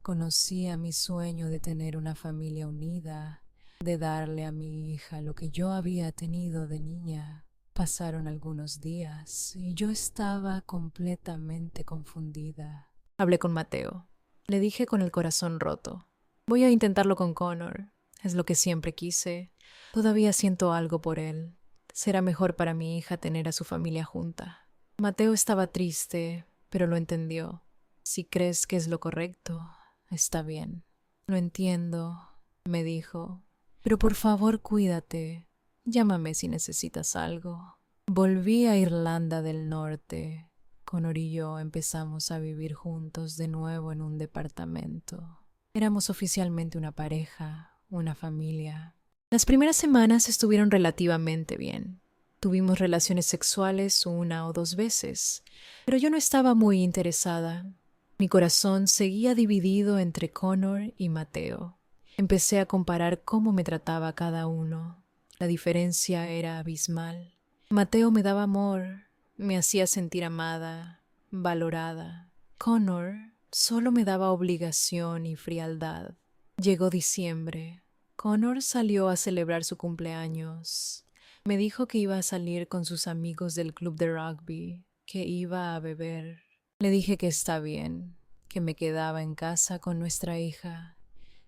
Conocía mi sueño de tener una familia unida, de darle a mi hija lo que yo había tenido de niña. Pasaron algunos días y yo estaba completamente confundida. Hablé con Mateo. Le dije con el corazón roto: voy a intentarlo con Connor. Es lo que siempre quise. Todavía siento algo por él. Será mejor para mi hija tener a su familia junta. Mateo estaba triste, pero lo entendió. Si crees que es lo correcto, está bien. Lo entiendo, me dijo. Pero por favor, cuídate. Llámame si necesitas algo. Volví a Irlanda del Norte. Connor y yo empezamos a vivir juntos de nuevo en un departamento. Éramos oficialmente una pareja, una familia. Las primeras semanas estuvieron relativamente bien. Tuvimos relaciones sexuales 1 o 2 veces, pero yo no estaba muy interesada. Mi corazón seguía dividido entre Connor y Mateo. Empecé a comparar cómo me trataba cada uno. La diferencia era abismal. Mateo me daba amor, me hacía sentir amada, valorada. Connor solo me daba obligación y frialdad. Llegó diciembre. Connor salió a celebrar su cumpleaños. Me dijo que iba a salir con sus amigos del club de rugby, que iba a beber. Le dije que está bien, que me quedaba en casa con nuestra hija.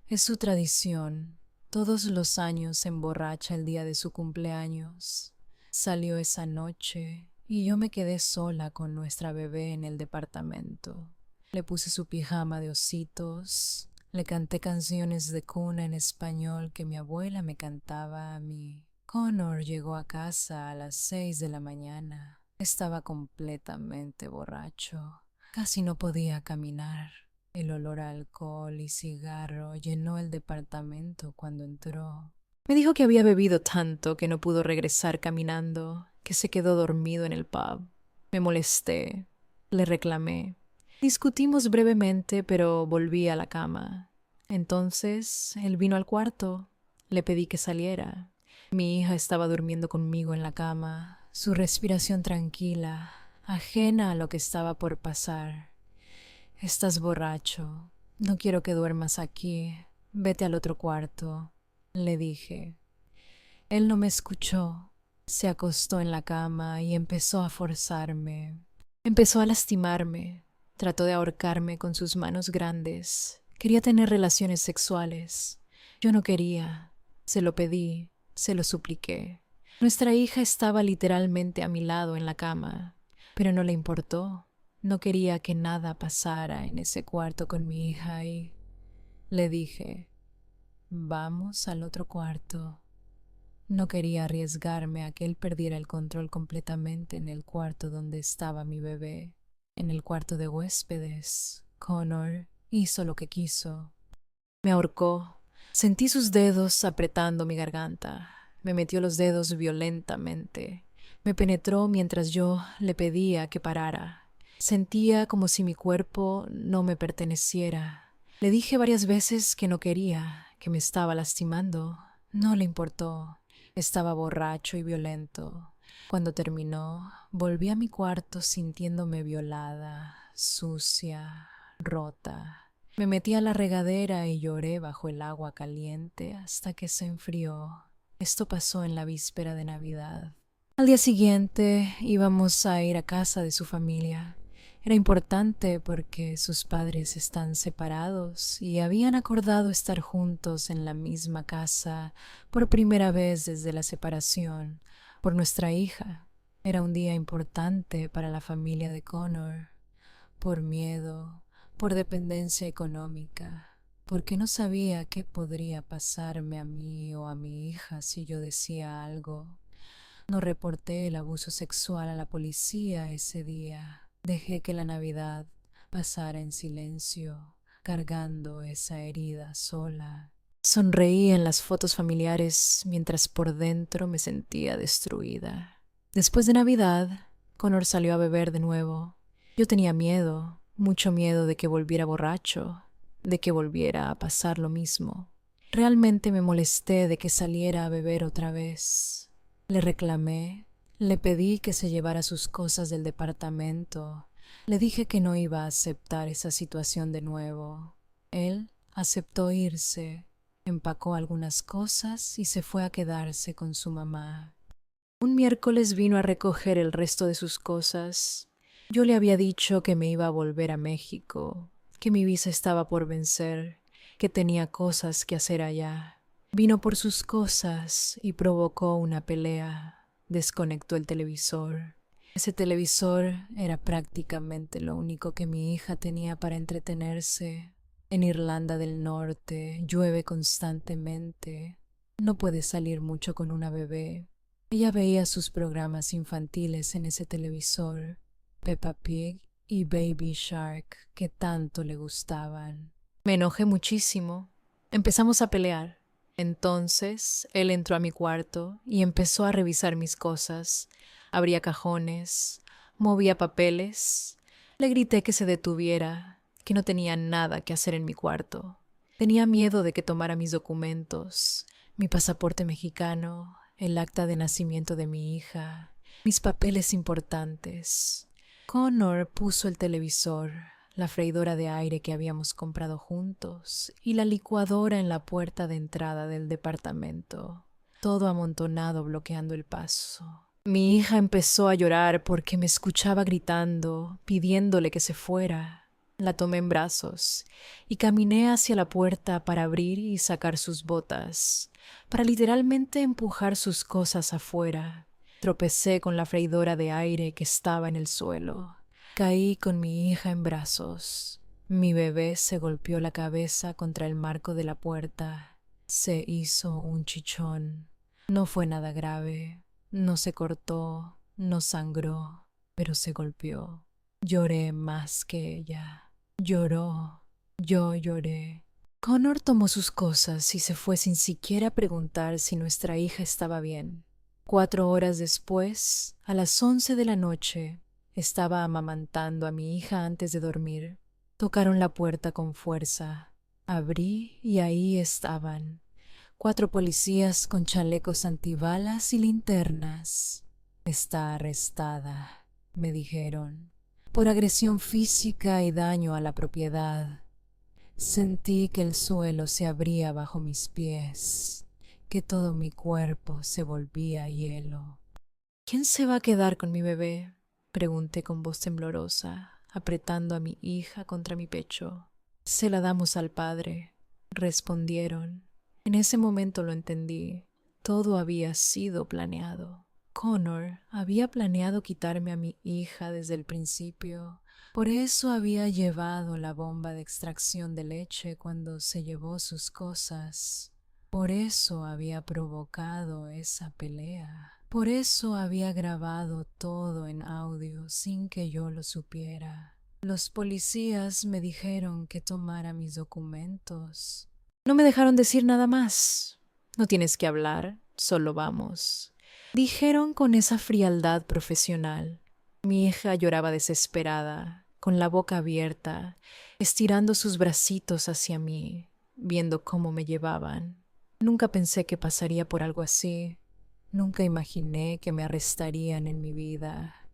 Es su tradición. Todos los años se emborracha el día de su cumpleaños. Salió esa noche y yo me quedé sola con nuestra bebé en el departamento. Le puse su pijama de ositos, le canté canciones de cuna en español que mi abuela me cantaba a mí. Connor llegó a casa a las 6 de la mañana. Estaba completamente borracho. Casi no podía caminar. El olor a alcohol y cigarro llenó el departamento cuando entró. Me dijo que había bebido tanto que no pudo regresar caminando, que se quedó dormido en el pub. Me molesté, le reclamé. Discutimos brevemente, pero volví a la cama. Entonces él vino al cuarto. Le pedí que saliera. Mi hija estaba durmiendo conmigo en la cama, su respiración tranquila, ajena a lo que estaba por pasar. Estás borracho. No quiero que duermas aquí. Vete al otro cuarto, le dije. Él no me escuchó. Se acostó en la cama y empezó a forzarme. Empezó a lastimarme. Trató de ahorcarme con sus manos grandes. Quería tener relaciones sexuales. Yo no quería. Se lo pedí, se lo supliqué. Nuestra hija estaba literalmente a mi lado en la cama, pero no le importó. No quería que nada pasara en ese cuarto con mi hija y le dije: vamos al otro cuarto. No quería arriesgarme a que él perdiera el control completamente en el cuarto donde estaba mi bebé. En el cuarto de huéspedes, Connor Hizo lo que quiso. Me ahorcó. Sentí sus dedos apretando mi garganta. Me metió los dedos violentamente. Me penetró mientras yo le pedía que parara. Sentía como si mi cuerpo no me perteneciera. Le dije varias veces que no quería, que me estaba lastimando. No le importó. Estaba borracho y violento. Cuando terminó, volví a mi cuarto sintiéndome violada, sucia, rota. Me metí a la regadera y lloré bajo el agua caliente hasta que se enfrió. Esto pasó en la víspera de Navidad. Al día siguiente íbamos a ir a casa de su familia. Era importante porque sus padres están separados y habían acordado estar juntos en la misma casa por primera vez desde la separación, por nuestra hija. Era un día importante para la familia de Connor, por miedo, por dependencia económica, porque no sabía qué podría pasarme a mí o a mi hija si yo decía algo. No reporté el abuso sexual a la policía ese día. Dejé que la Navidad pasara en silencio, cargando esa herida sola. Sonreí en las fotos familiares mientras por dentro me sentía destruida. Después de Navidad, Connor salió a beber de nuevo. Yo tenía miedo, mucho miedo de que volviera borracho, de que volviera a pasar lo mismo. Realmente me molesté de que saliera a beber otra vez. Le reclamé, le pedí que se llevara sus cosas del departamento. Le dije que no iba a aceptar esa situación de nuevo. Él aceptó irse, empacó algunas cosas y se fue a quedarse con su mamá. Un miércoles vino a recoger el resto de sus cosas. Yo le había dicho que me iba a volver a México, que mi visa estaba por vencer, que tenía cosas que hacer allá. Vino por sus cosas y provocó una pelea. Desconectó el televisor. Ese televisor era prácticamente lo único que mi hija tenía para entretenerse. En Irlanda del Norte llueve constantemente. No puede salir mucho con una bebé. Ella veía sus programas infantiles en ese televisor, Peppa Pig y Baby Shark, que tanto le gustaban. Me enojé muchísimo. Empezamos a pelear. Entonces él entró a mi cuarto y empezó a revisar mis cosas. Abría cajones, movía papeles. Le grité que se detuviera, que no tenía nada que hacer en mi cuarto. Tenía miedo de que tomara mis documentos, mi pasaporte mexicano, el acta de nacimiento de mi hija, mis papeles importantes. Connor puso el televisor, la freidora de aire que habíamos comprado juntos y la licuadora en la puerta de entrada del departamento, todo amontonado bloqueando el paso. Mi hija empezó a llorar porque me escuchaba gritando, pidiéndole que se fuera. La tomé en brazos y caminé hacia la puerta para abrir y sacar sus botas, para literalmente empujar sus cosas afuera. Tropecé con la freidora de aire que estaba en el suelo. Caí con mi hija en brazos. Mi bebé se golpeó la cabeza contra el marco de la puerta. Se hizo un chichón. No fue nada grave. No se cortó, no sangró, pero se golpeó. Lloré más que ella. Lloró. Yo lloré. Connor tomó sus cosas y se fue sin siquiera preguntar si nuestra hija estaba bien. 4 horas después, a las 11 de la noche, estaba amamantando a mi hija antes de dormir. Tocaron la puerta con fuerza. Abrí y ahí estaban. 4 policías con chalecos antibalas y linternas. Está arrestada, me dijeron, por agresión física y daño a la propiedad. Sentí que el suelo se abría bajo mis pies, que todo mi cuerpo se volvía hielo. ¿Quién se va a quedar con mi bebé?, pregunté con voz temblorosa, apretando a mi hija contra mi pecho. Se la damos al padre, respondieron. En ese momento lo entendí. Todo había sido planeado. Connor había planeado quitarme a mi hija desde el principio. Por eso había llevado la bomba de extracción de leche cuando se llevó sus cosas. Por eso había provocado esa pelea. Por eso había grabado todo en audio sin que yo lo supiera. Los policías me dijeron que tomara mis documentos. No me dejaron decir nada más. No tienes que hablar, solo vamos. Dijeron con esa frialdad profesional. Mi hija lloraba desesperada, con la boca abierta, estirando sus bracitos hacia mí, viendo cómo me llevaban. Nunca pensé que pasaría por algo así. Nunca imaginé que me arrestarían en mi vida.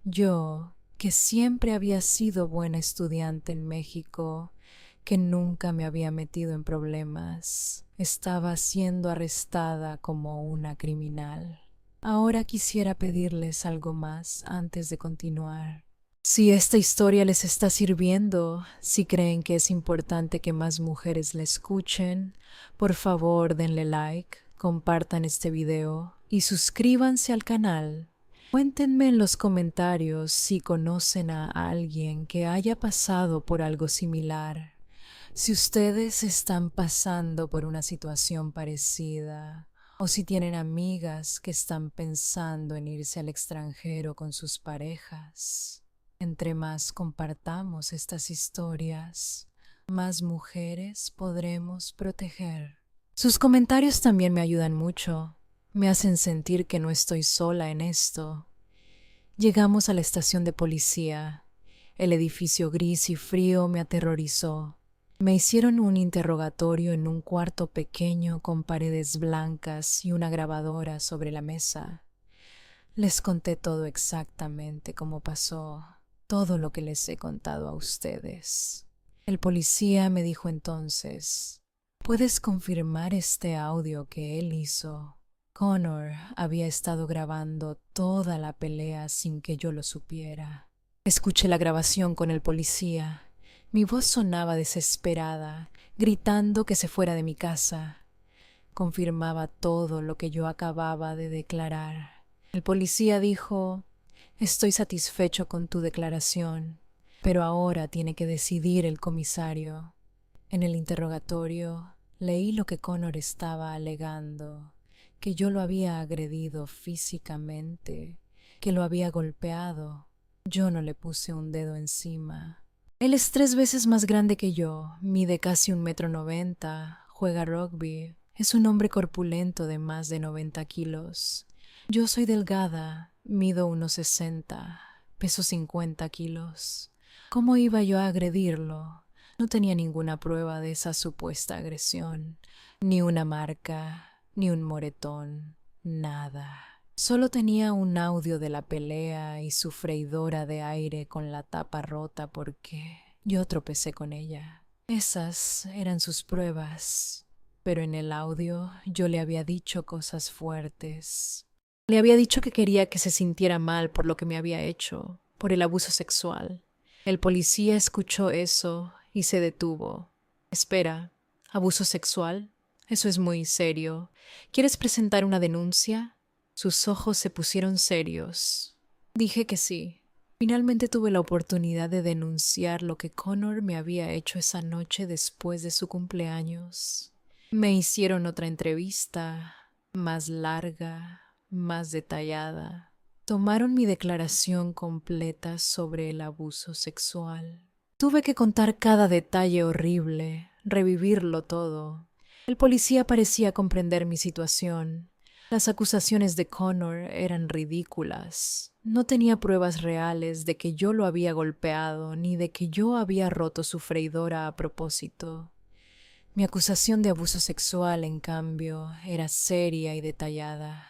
Yo, que siempre había sido buena estudiante en México, que nunca me había metido en problemas, estaba siendo arrestada como una criminal. Ahora quisiera pedirles algo más antes de continuar. Si esta historia les está sirviendo, si creen que es importante que más mujeres la escuchen, por favor denle like, compartan este video y suscríbanse al canal. Cuéntenme en los comentarios si conocen a alguien que haya pasado por algo similar. Si ustedes están pasando por una situación parecida o si tienen amigas que están pensando en irse al extranjero con sus parejas. Entre más compartamos estas historias, más mujeres podremos proteger. Sus comentarios también me ayudan mucho. Me hacen sentir que no estoy sola en esto. Llegamos a la estación de policía. El edificio gris y frío me aterrorizó. Me hicieron un interrogatorio en un cuarto pequeño con paredes blancas y una grabadora sobre la mesa. Les conté todo exactamente cómo pasó, todo lo que les he contado a ustedes. El policía me dijo entonces, ¿puedes confirmar este audio que él hizo? Connor había estado grabando toda la pelea sin que yo lo supiera. Escuché la grabación con el policía. Mi voz sonaba desesperada, gritando que se fuera de mi casa. Confirmaba todo lo que yo acababa de declarar. El policía dijo, estoy satisfecho con tu declaración, pero ahora tiene que decidir el comisario. En el interrogatorio leí lo que Connor estaba alegando, que yo lo había agredido físicamente, que lo había golpeado. Yo no le puse un dedo encima. Él es 3 veces más grande que yo, mide casi 1,90 m, juega rugby, es un hombre corpulento de más de 90 kilos. Yo soy delgada, mido 1,60 m, peso 50 kilos. ¿Cómo iba yo a agredirlo? No tenía ninguna prueba de esa supuesta agresión, ni una marca, ni un moretón, nada. Solo tenía un audio de la pelea y su freidora de aire con la tapa rota porque yo tropecé con ella. Esas eran sus pruebas, pero en el audio yo le había dicho cosas fuertes. Le había dicho que quería que se sintiera mal por lo que me había hecho, por el abuso sexual. El policía escuchó eso y se detuvo. Espera, ¿abuso sexual? Eso es muy serio. ¿Quieres presentar una denuncia? Sus ojos se pusieron serios. Dije que sí. Finalmente tuve la oportunidad de denunciar lo que Connor me había hecho esa noche después de su cumpleaños. Me hicieron otra entrevista, más larga, más detallada. Tomaron mi declaración completa sobre el abuso sexual. Tuve que contar cada detalle horrible, revivirlo todo. El policía parecía comprender mi situación. Las acusaciones de Connor eran ridículas. No tenía pruebas reales de que yo lo había golpeado ni de que yo había roto su freidora a propósito. Mi acusación de abuso sexual, en cambio, era seria y detallada.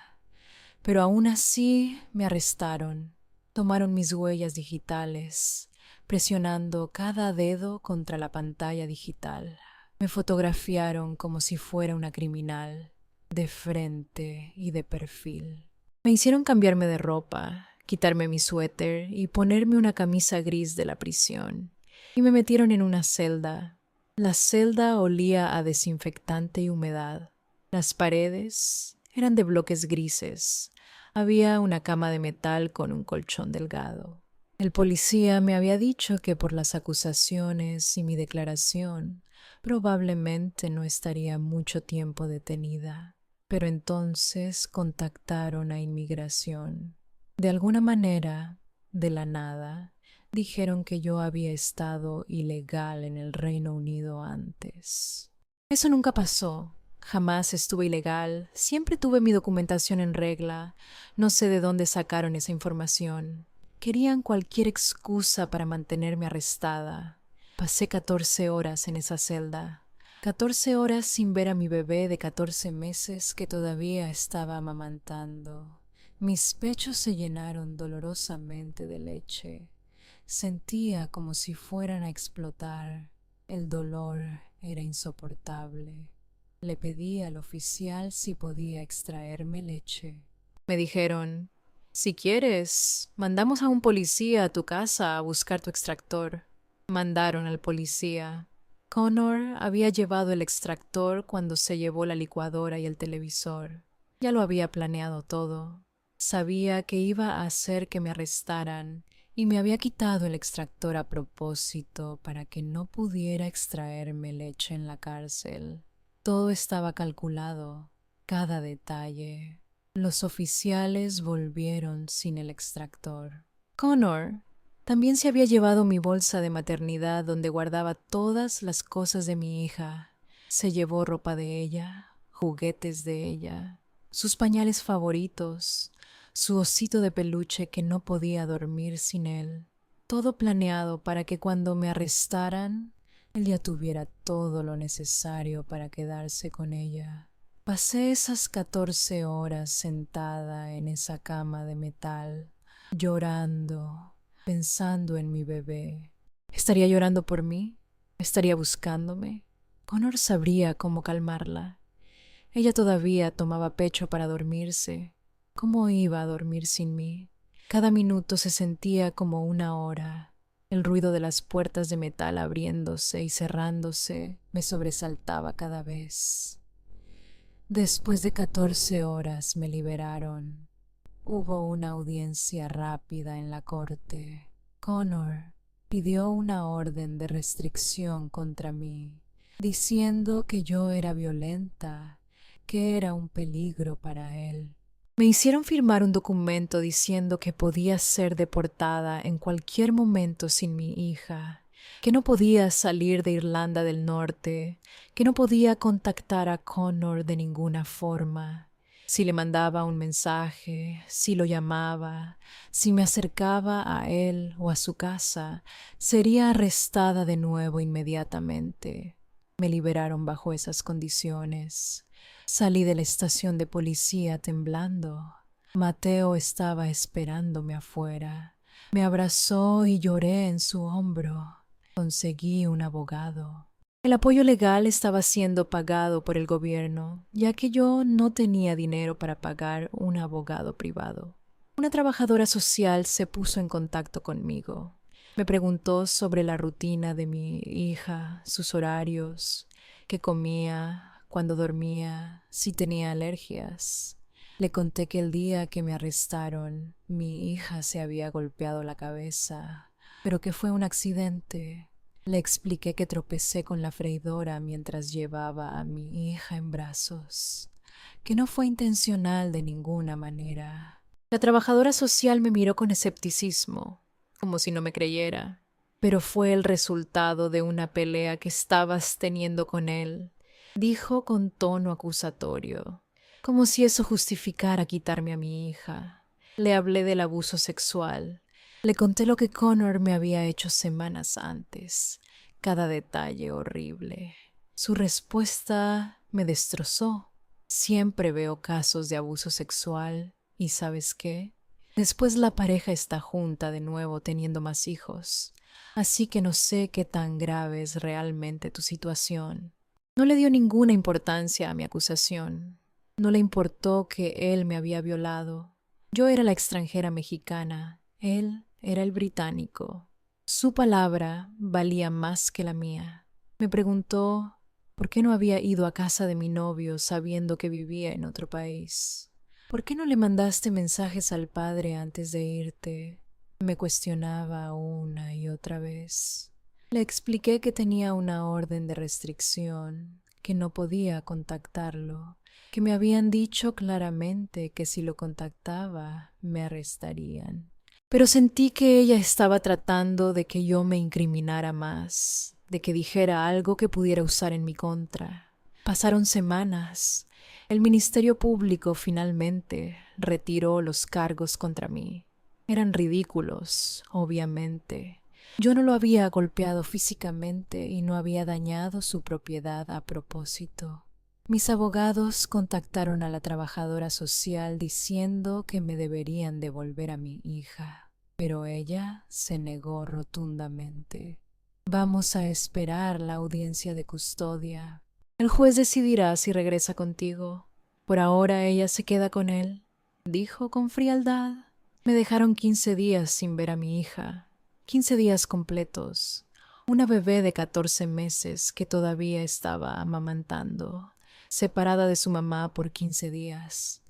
Pero aún así me arrestaron. Tomaron mis huellas digitales, presionando cada dedo contra la pantalla digital. Me fotografiaron como si fuera una criminal, de frente y de perfil. Me hicieron cambiarme de ropa, quitarme mi suéter y ponerme una camisa gris de la prisión. Y me metieron en una celda. La celda olía a desinfectante y humedad. Las paredes eran de bloques grises. Había una cama de metal con un colchón delgado. El policía me había dicho que por las acusaciones y mi declaración probablemente no estaría mucho tiempo detenida. Pero entonces contactaron a inmigración. De alguna manera, de la nada, Dijeron que yo había estado ilegal en el Reino Unido antes. Eso nunca pasó. Jamás estuve ilegal. Siempre tuve mi documentación en regla. No sé de dónde sacaron esa información. Querían cualquier excusa para mantenerme arrestada. Pasé 14 horas en esa celda. 14 horas sin ver a mi bebé de 14 meses que todavía estaba amamantando. Mis pechos se llenaron dolorosamente de leche. Sentía como si fueran a explotar. El dolor era insoportable. Le pedí al oficial si podía extraerme leche. Me dijeron, si quieres, mandamos a un policía a tu casa a buscar tu extractor. Mandaron al policía. Connor había llevado el extractor cuando se llevó la licuadora y el televisor. Ya lo había planeado todo. Sabía que iba a hacer que me arrestaran y me había quitado el extractor a propósito para que no pudiera extraerme leche en la cárcel. Todo estaba calculado, cada detalle. Los oficiales volvieron sin el extractor. Connor también se había llevado mi bolsa de maternidad donde guardaba todas las cosas de mi hija. Se llevó ropa de ella, juguetes de ella, sus pañales favoritos, su osito de peluche que no podía dormir sin él. Todo planeado para que cuando me arrestaran, él ya tuviera todo lo necesario para quedarse con ella. Pasé esas 14 horas sentada en esa cama de metal, llorando, pensando en mi bebé. ¿Estaría llorando por mí? ¿Estaría buscándome? Connor sabría cómo calmarla. Ella todavía tomaba pecho para dormirse. ¿Cómo iba a dormir sin mí? Cada minuto se sentía como una hora. El ruido de las puertas de metal abriéndose y cerrándose me sobresaltaba cada vez. Después de 14 horas me liberaron. Hubo una audiencia rápida en la corte. Connor pidió una orden de restricción contra mí, diciendo que yo era violenta, que era un peligro para él. Me hicieron firmar un documento diciendo que podía ser deportada en cualquier momento sin mi hija, que no podía salir de Irlanda del Norte, que no podía contactar a Connor de ninguna forma. Si le mandaba un mensaje, si lo llamaba, si me acercaba a él o a su casa, sería arrestada de nuevo inmediatamente. Me liberaron bajo esas condiciones. Salí de la estación de policía temblando. Mateo estaba esperándome afuera. Me abrazó y lloré en su hombro. Conseguí un abogado. El apoyo legal estaba siendo pagado por el gobierno, ya que yo no tenía dinero para pagar un abogado privado. Una trabajadora social se puso en contacto conmigo. Me preguntó sobre la rutina de mi hija, sus horarios, qué comía, cuándo dormía, si tenía alergias. Le conté que el día que me arrestaron, mi hija se había golpeado la cabeza, pero que fue un accidente. Le expliqué que tropecé con la freidora mientras llevaba a mi hija en brazos, que no fue intencional de ninguna manera. La trabajadora social me miró con escepticismo, como si no me creyera, pero fue el resultado de una pelea que estabas teniendo con él, dijo con tono acusatorio, como si eso justificara quitarme a mi hija. Le hablé del abuso sexual. Le conté lo que Connor me había hecho semanas antes, cada detalle horrible. Su respuesta me destrozó. Siempre veo casos de abuso sexual y ¿sabes qué? Después la pareja está junta de nuevo teniendo más hijos, así que no sé qué tan grave es realmente tu situación. No le dio ninguna importancia a mi acusación. No le importó que él me había violado. Yo era la extranjera mexicana, él era el británico. Su palabra valía más que la mía. Me preguntó por qué no había ido a casa de mi novio sabiendo que vivía en otro país. ¿Por qué no le mandaste mensajes al padre antes de irte? Me cuestionaba una y otra vez. Le expliqué que tenía una orden de restricción, que no podía contactarlo, que me habían dicho claramente que si lo contactaba me arrestarían. pero sentí que ella estaba tratando de que yo me incriminara más, de que dijera algo que pudiera usar en mi contra. Pasaron semanas. El Ministerio Público finalmente retiró los cargos contra mí. Eran ridículos, obviamente. Yo no lo había golpeado físicamente y no había dañado su propiedad a propósito. Mis abogados contactaron a la trabajadora social diciendo que me deberían devolver a mi hija, pero ella se negó rotundamente. Vamos a esperar la audiencia de custodia. El juez decidirá si regresa contigo. Por ahora ella se queda con él, dijo con frialdad. Me dejaron 15 días sin ver a mi hija, 15 días completos, una bebé de 14 meses que todavía estaba amamantando, separada de su mamá por 15 días.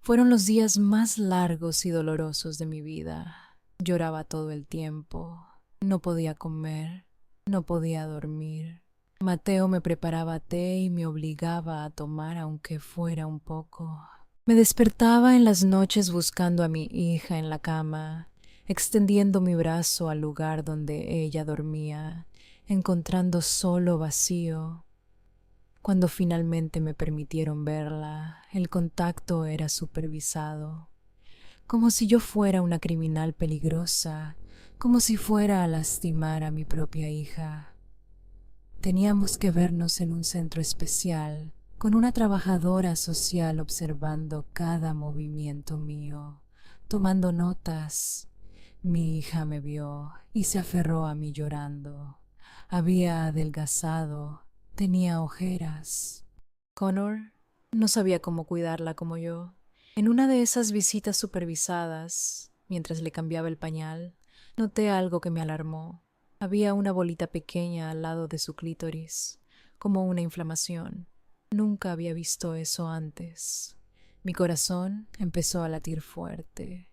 Fueron los días más largos y dolorosos de mi vida. Lloraba todo el tiempo, no podía comer, no podía dormir. Mateo me preparaba té y me obligaba a tomar aunque fuera un poco. Me despertaba en las noches buscando a mi hija en la cama, extendiendo mi brazo al lugar donde ella dormía, encontrando solo vacío. Cuando finalmente me permitieron verla, el contacto era supervisado, como si yo fuera una criminal peligrosa, como si fuera a lastimar a mi propia hija. Teníamos que vernos en un centro especial, con una trabajadora social observando cada movimiento mío, tomando notas. Mi hija me vio y se aferró a mí llorando. Había adelgazado, tenía ojeras. Connor no sabía cómo cuidarla como yo. En una de esas visitas supervisadas, mientras le cambiaba el pañal, noté algo que me alarmó. Había una bolita pequeña al lado de su clítoris, como una inflamación. Nunca había visto eso antes. Mi corazón empezó a latir fuerte.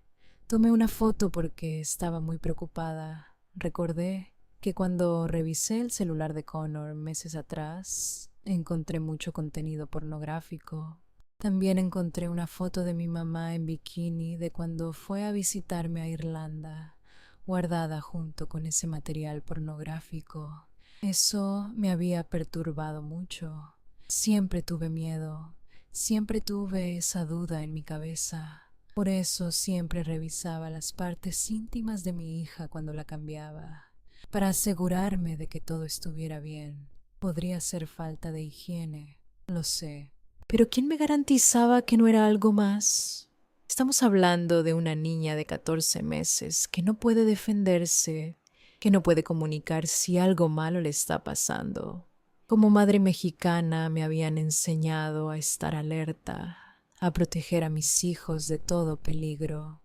Tomé una foto porque estaba muy preocupada. Recordé que cuando revisé el celular de Connor meses atrás, encontré mucho contenido pornográfico. También encontré una foto de mi mamá en bikini de cuando fue a visitarme a Irlanda, guardada junto con ese material pornográfico. Eso me había perturbado mucho. Siempre tuve miedo, siempre tuve esa duda en mi cabeza. Por eso siempre revisaba las partes íntimas de mi hija cuando la cambiaba, para asegurarme de que todo estuviera bien. Podría ser falta de higiene, lo sé. Pero ¿quién me garantizaba que no era algo más? Estamos hablando de una niña de 14 meses que no puede defenderse, que no puede comunicar si algo malo le está pasando. Como madre mexicana me habían enseñado a estar alerta, a proteger a mis hijos de todo peligro.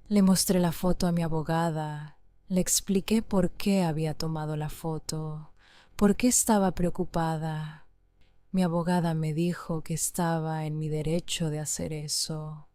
Le mostré la foto a mi abogada, le expliqué por qué había tomado la foto, por qué estaba preocupada. Mi abogada me dijo que estaba en mi derecho de hacer eso,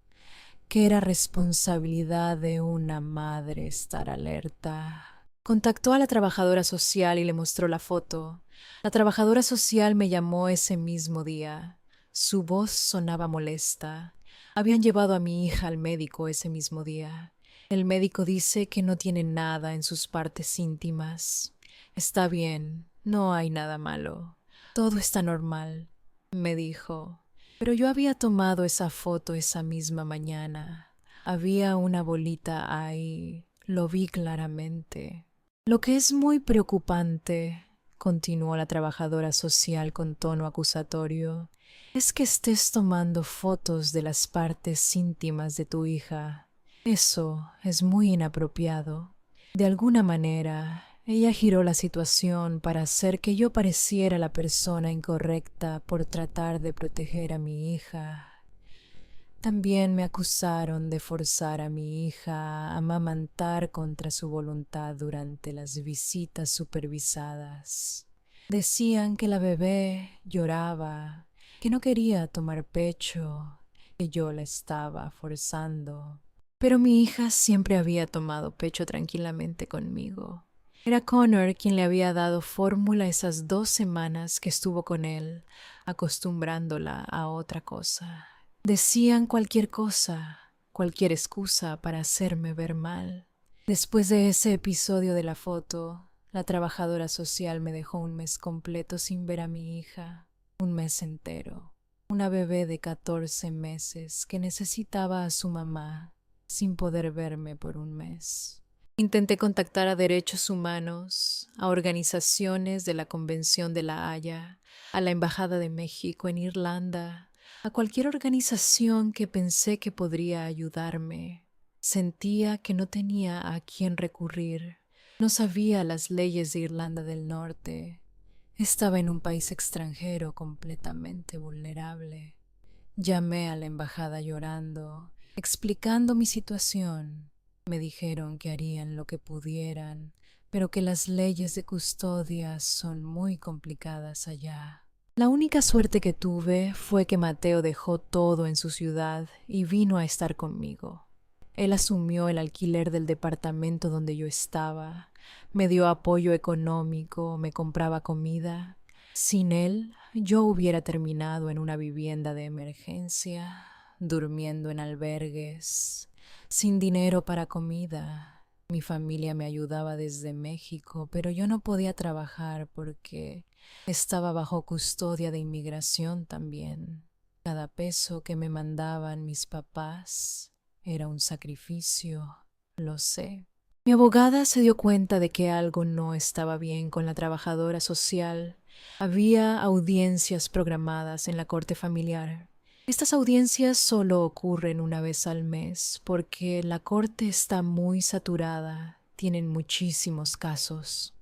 que era responsabilidad de una madre estar alerta. Contactó a la trabajadora social y le mostró la foto. La trabajadora social me llamó ese mismo día. Su voz sonaba molesta. Habían llevado a mi hija al médico ese mismo día. El médico dice que no tiene nada en sus partes íntimas. Está bien, no hay nada malo. Todo está normal, me dijo. Pero yo había tomado esa foto esa misma mañana. Había una bolita ahí. Lo vi claramente. Lo que es muy preocupante, continuó la trabajadora social con tono acusatorio, es que estés tomando fotos de las partes íntimas de tu hija. Eso es muy inapropiado. De alguna manera, ella giró la situación para hacer que yo pareciera la persona incorrecta por tratar de proteger a mi hija. También me acusaron de forzar a mi hija a amamantar contra su voluntad durante las visitas supervisadas. Decían que la bebé lloraba, que no quería tomar pecho, que yo la estaba forzando. Pero mi hija siempre había tomado pecho tranquilamente conmigo. Era Connor quien le había dado fórmula esas 2 semanas que estuvo con él, acostumbrándola a otra cosa. Decían cualquier cosa, cualquier excusa para hacerme ver mal. Después de ese episodio de la foto, la trabajadora social me dejó un mes completo sin ver a mi hija, un mes entero. Una bebé de 14 meses que necesitaba a su mamá sin poder verme por un mes. Intenté contactar a derechos humanos, a organizaciones de la Convención de La Haya, a la Embajada de México en Irlanda, a cualquier organización que pensé que podría ayudarme. Sentía que no tenía a quién recurrir. No sabía las leyes de Irlanda del Norte. Estaba en un país extranjero completamente vulnerable. Llamé a la embajada llorando, explicando mi situación. Me dijeron que harían lo que pudieran, pero que las leyes de custodia son muy complicadas allá. La única suerte que tuve fue que Mateo dejó todo en su ciudad y vino a estar conmigo. Él asumió el alquiler del departamento donde yo estaba, me dio apoyo económico, me compraba comida. Sin él, yo hubiera terminado en una vivienda de emergencia, durmiendo en albergues, sin dinero para comida. Mi familia me ayudaba desde México, pero yo no podía trabajar porque estaba bajo custodia de inmigración también. Cada peso que me mandaban mis papás era un sacrificio, lo sé. Mi abogada se dio cuenta de que algo no estaba bien con la trabajadora social. Había audiencias programadas en la corte familiar. Estas audiencias solo ocurren una vez al mes porque la corte está muy saturada, tienen muchísimos casos.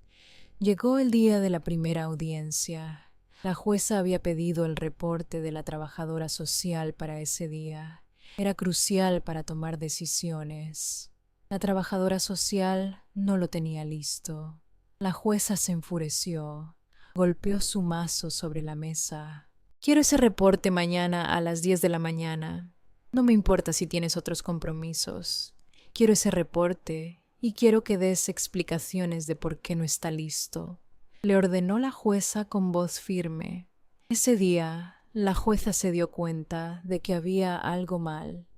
Llegó el día de la primera audiencia. La jueza había pedido el reporte de la trabajadora social para ese día. Era crucial para tomar decisiones. La trabajadora social no lo tenía listo. La jueza se enfureció, golpeó su mazo sobre la mesa. Quiero ese reporte mañana a las 10 de la mañana. No me importa si tienes otros compromisos. Quiero ese reporte y quiero que des explicaciones de por qué no está listo. Le ordenó la jueza con voz firme. Ese día, la jueza se dio cuenta de que había algo mal,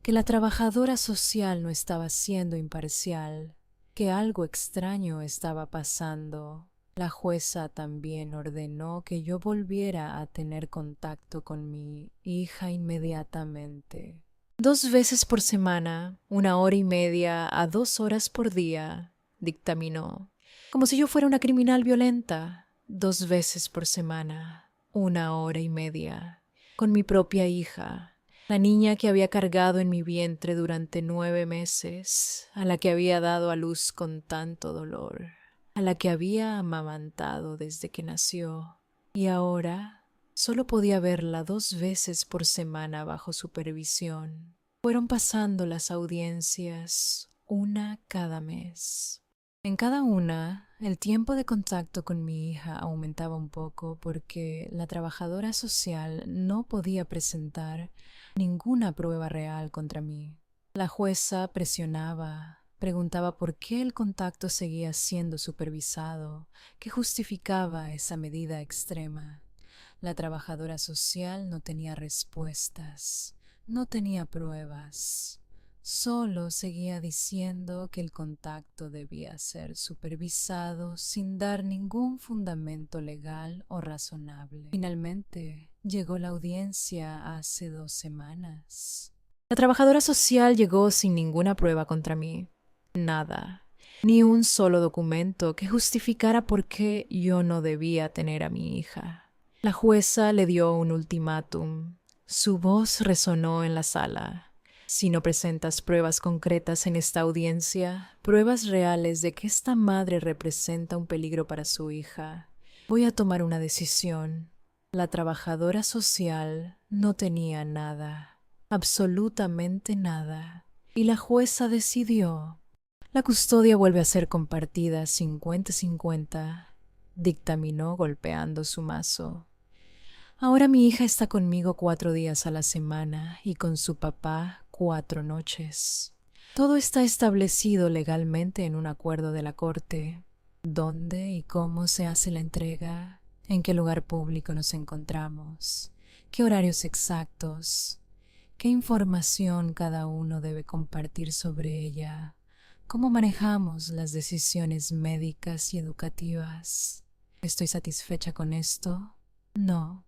que la trabajadora social no estaba siendo imparcial, que algo extraño estaba pasando. La jueza también ordenó que yo volviera a tener contacto con mi hija inmediatamente. 2 veces por semana, 1 hora y media a 2 horas por día, dictaminó, como si yo fuera una criminal violenta. 2 veces por semana, 1 hora y media, con mi propia hija, la niña que había cargado en mi vientre durante 9 meses, a la que había dado a luz con tanto dolor, a la que había amamantado desde que nació, y ahora solo podía verla 2 veces por semana bajo supervisión. Fueron pasando las audiencias, una cada mes. En cada una, el tiempo de contacto con mi hija aumentaba un poco porque la trabajadora social no podía presentar ninguna prueba real contra mí. La jueza presionaba, preguntaba por qué el contacto seguía siendo supervisado, qué justificaba esa medida extrema. La trabajadora social no tenía respuestas, no tenía pruebas. Solo seguía diciendo que el contacto debía ser supervisado sin dar ningún fundamento legal o razonable. Finalmente, llegó la audiencia hace 2 semanas. La trabajadora social llegó sin ninguna prueba contra mí. Nada. Ni un solo documento que justificara por qué yo no debía tener a mi hija. La jueza le dio un ultimátum. Su voz resonó en la sala. Si no presentas pruebas concretas en esta audiencia, pruebas reales de que esta madre representa un peligro para su hija, voy a tomar una decisión. La trabajadora social no tenía nada, absolutamente nada, y la jueza decidió. La custodia vuelve a ser compartida 50-50, dictaminó golpeando su mazo. Ahora mi hija está conmigo 4 días a la semana y con su papá 4 noches. Todo está establecido legalmente en un acuerdo de la corte. ¿Dónde y cómo se hace la entrega? ¿En qué lugar público nos encontramos? ¿Qué horarios exactos? ¿Qué información cada uno debe compartir sobre ella? ¿Cómo manejamos las decisiones médicas y educativas? ¿Estoy satisfecha con esto? No.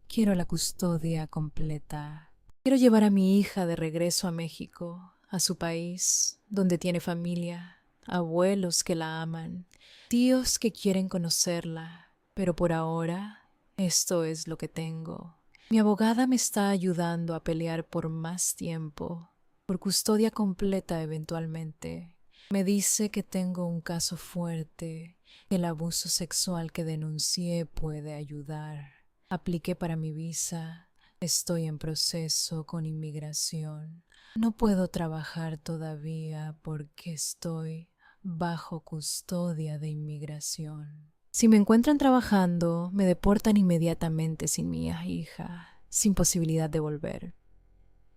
Quiero la custodia completa. Quiero llevar a mi hija de regreso a México, a su país, donde tiene familia, abuelos que la aman, tíos que quieren conocerla. Pero por ahora, esto es lo que tengo. Mi abogada me está ayudando a pelear por más tiempo, por custodia completa eventualmente. Me dice que tengo un caso fuerte, que el abuso sexual que denuncié puede ayudar. Apliqué para mi visa, estoy en proceso con inmigración. No puedo trabajar todavía porque estoy bajo custodia de inmigración. Si me encuentran trabajando, me deportan inmediatamente sin mi hija, sin posibilidad de volver.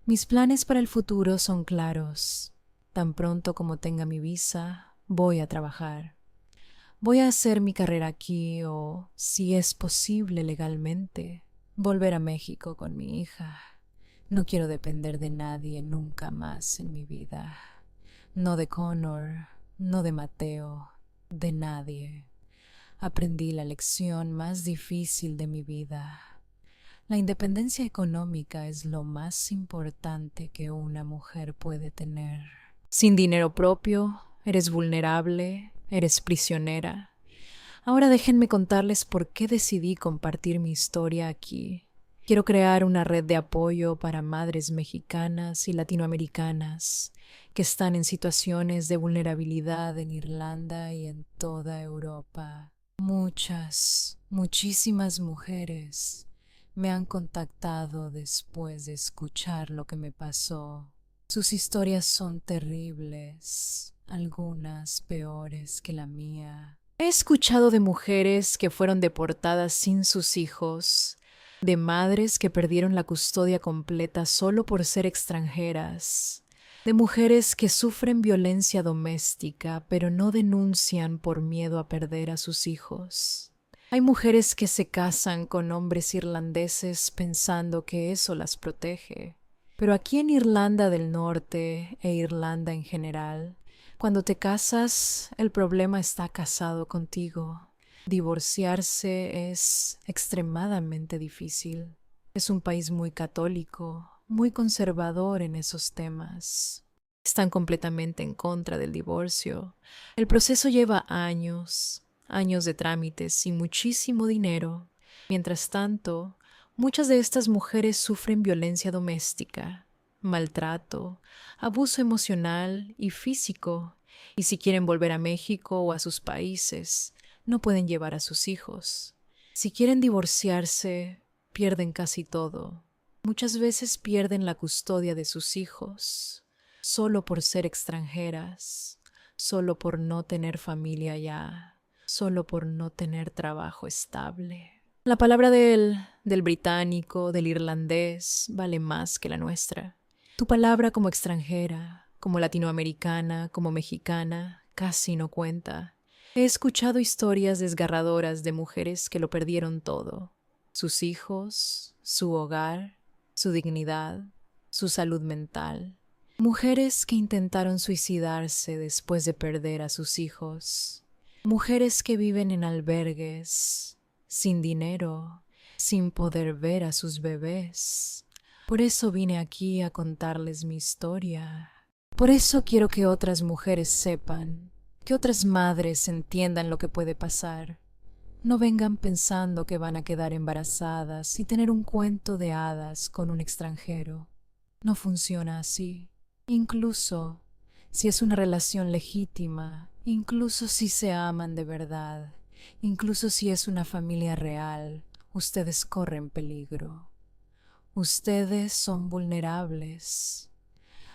Mis planes para el futuro son claros. Tan pronto como tenga mi visa, voy a trabajar. Voy a hacer mi carrera aquí o, si es posible legalmente, volver a México con mi hija. No quiero depender de nadie nunca más en mi vida. No de Connor, no de Mateo, de nadie. Aprendí la lección más difícil de mi vida. La independencia económica es lo más importante que una mujer puede tener. Sin dinero propio, eres vulnerable, eres prisionera. Ahora déjenme contarles por qué decidí compartir mi historia aquí. Quiero crear una red de apoyo para madres mexicanas y latinoamericanas que están en situaciones de vulnerabilidad en Irlanda y en toda Europa. Muchísimas mujeres me han contactado después de escuchar lo que me pasó. Sus historias son terribles, algunas peores que la mía. He escuchado de mujeres que fueron deportadas sin sus hijos, de madres que perdieron la custodia completa solo por ser extranjeras, de mujeres que sufren violencia doméstica pero no denuncian por miedo a perder a sus hijos. Hay mujeres que se casan con hombres irlandeses pensando que eso las protege. Pero aquí en Irlanda del Norte e Irlanda en general, cuando te casas, el problema está casado contigo. Divorciarse es extremadamente difícil. Es un país muy católico, muy conservador en esos temas. Están completamente en contra del divorcio. El proceso lleva años, años de trámites y muchísimo dinero. Mientras tanto, muchas de estas mujeres sufren violencia doméstica, maltrato, abuso emocional y físico, y si quieren volver a México o a sus países, no pueden llevar a sus hijos. Si quieren divorciarse, pierden casi todo. Muchas veces pierden la custodia de sus hijos, solo por ser extranjeras, solo por no tener familia ya, solo por no tener trabajo estable. La palabra del británico, del irlandés, vale más que la nuestra. Tu palabra como extranjera, como latinoamericana, como mexicana, casi no cuenta. He escuchado historias desgarradoras de mujeres que lo perdieron todo. Sus hijos, su hogar, su dignidad, su salud mental. Mujeres que intentaron suicidarse después de perder a sus hijos. Mujeres que viven en albergues, sin dinero, sin poder ver a sus bebés. Por eso vine aquí a contarles mi historia. Por eso quiero que otras mujeres sepan, que otras madres entiendan lo que puede pasar. No vengan pensando que van a quedar embarazadas y tener un cuento de hadas con un extranjero. No funciona así. Incluso si es una relación legítima, incluso si se aman de verdad, incluso si es una familia real, ustedes corren peligro. Ustedes son vulnerables.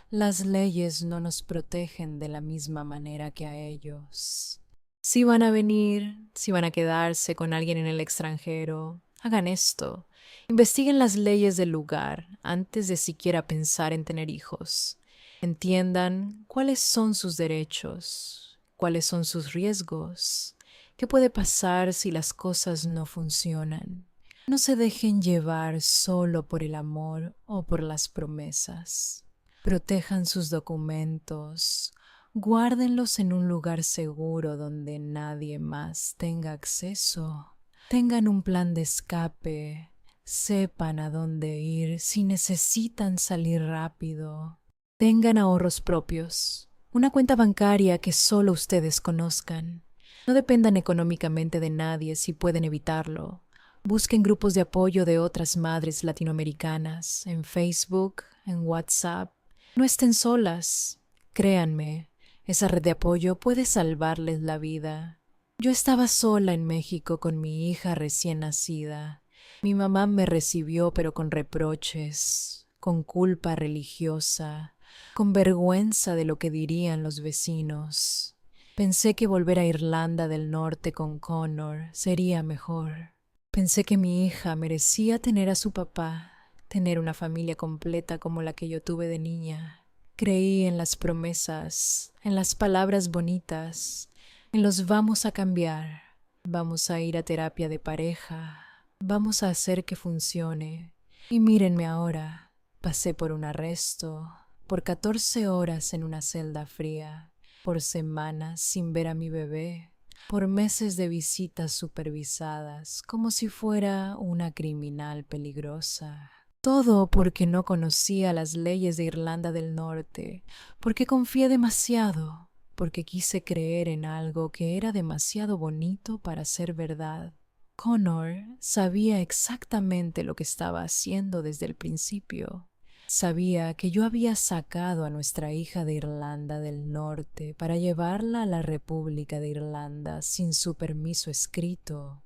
Las leyes no nos protegen de la misma manera que a ellos. Si van a venir, si van a quedarse con alguien en el extranjero, hagan esto. Investiguen las leyes del lugar antes de siquiera pensar en tener hijos. Entiendan cuáles son sus derechos, cuáles son sus riesgos, qué puede pasar si las cosas no funcionan. No se dejen llevar solo por el amor o por las promesas. Protejan sus documentos. Guárdenlos en un lugar seguro donde nadie más tenga acceso. Tengan un plan de escape. Sepan a dónde ir si necesitan salir rápido. Tengan ahorros propios. Una cuenta bancaria que solo ustedes conozcan. No dependan económicamente de nadie si pueden evitarlo. Busquen grupos de apoyo de otras madres latinoamericanas en Facebook, en WhatsApp. No estén solas. Créanme, esa red de apoyo puede salvarles la vida. Yo estaba sola en México con mi hija recién nacida. Mi mamá me recibió pero con reproches, con culpa religiosa, con vergüenza de lo que dirían los vecinos. Pensé que volver a Irlanda del Norte con Connor sería mejor. Pensé que mi hija merecía tener a su papá, tener una familia completa como la que yo tuve de niña. Creí en las promesas, en las palabras bonitas, en los vamos a cambiar, vamos a ir a terapia de pareja, vamos a hacer que funcione. Y mírenme ahora, pasé por un arresto, por 14 horas en una celda fría, por semanas sin ver a mi bebé, por meses de visitas supervisadas, como si fuera una criminal peligrosa. Todo porque no conocía las leyes de Irlanda del Norte, porque confié demasiado, porque quise creer en algo que era demasiado bonito para ser verdad. Connor sabía exactamente lo que estaba haciendo desde el principio. Sabía que yo había sacado a nuestra hija de Irlanda del Norte para llevarla a la República de Irlanda sin su permiso escrito.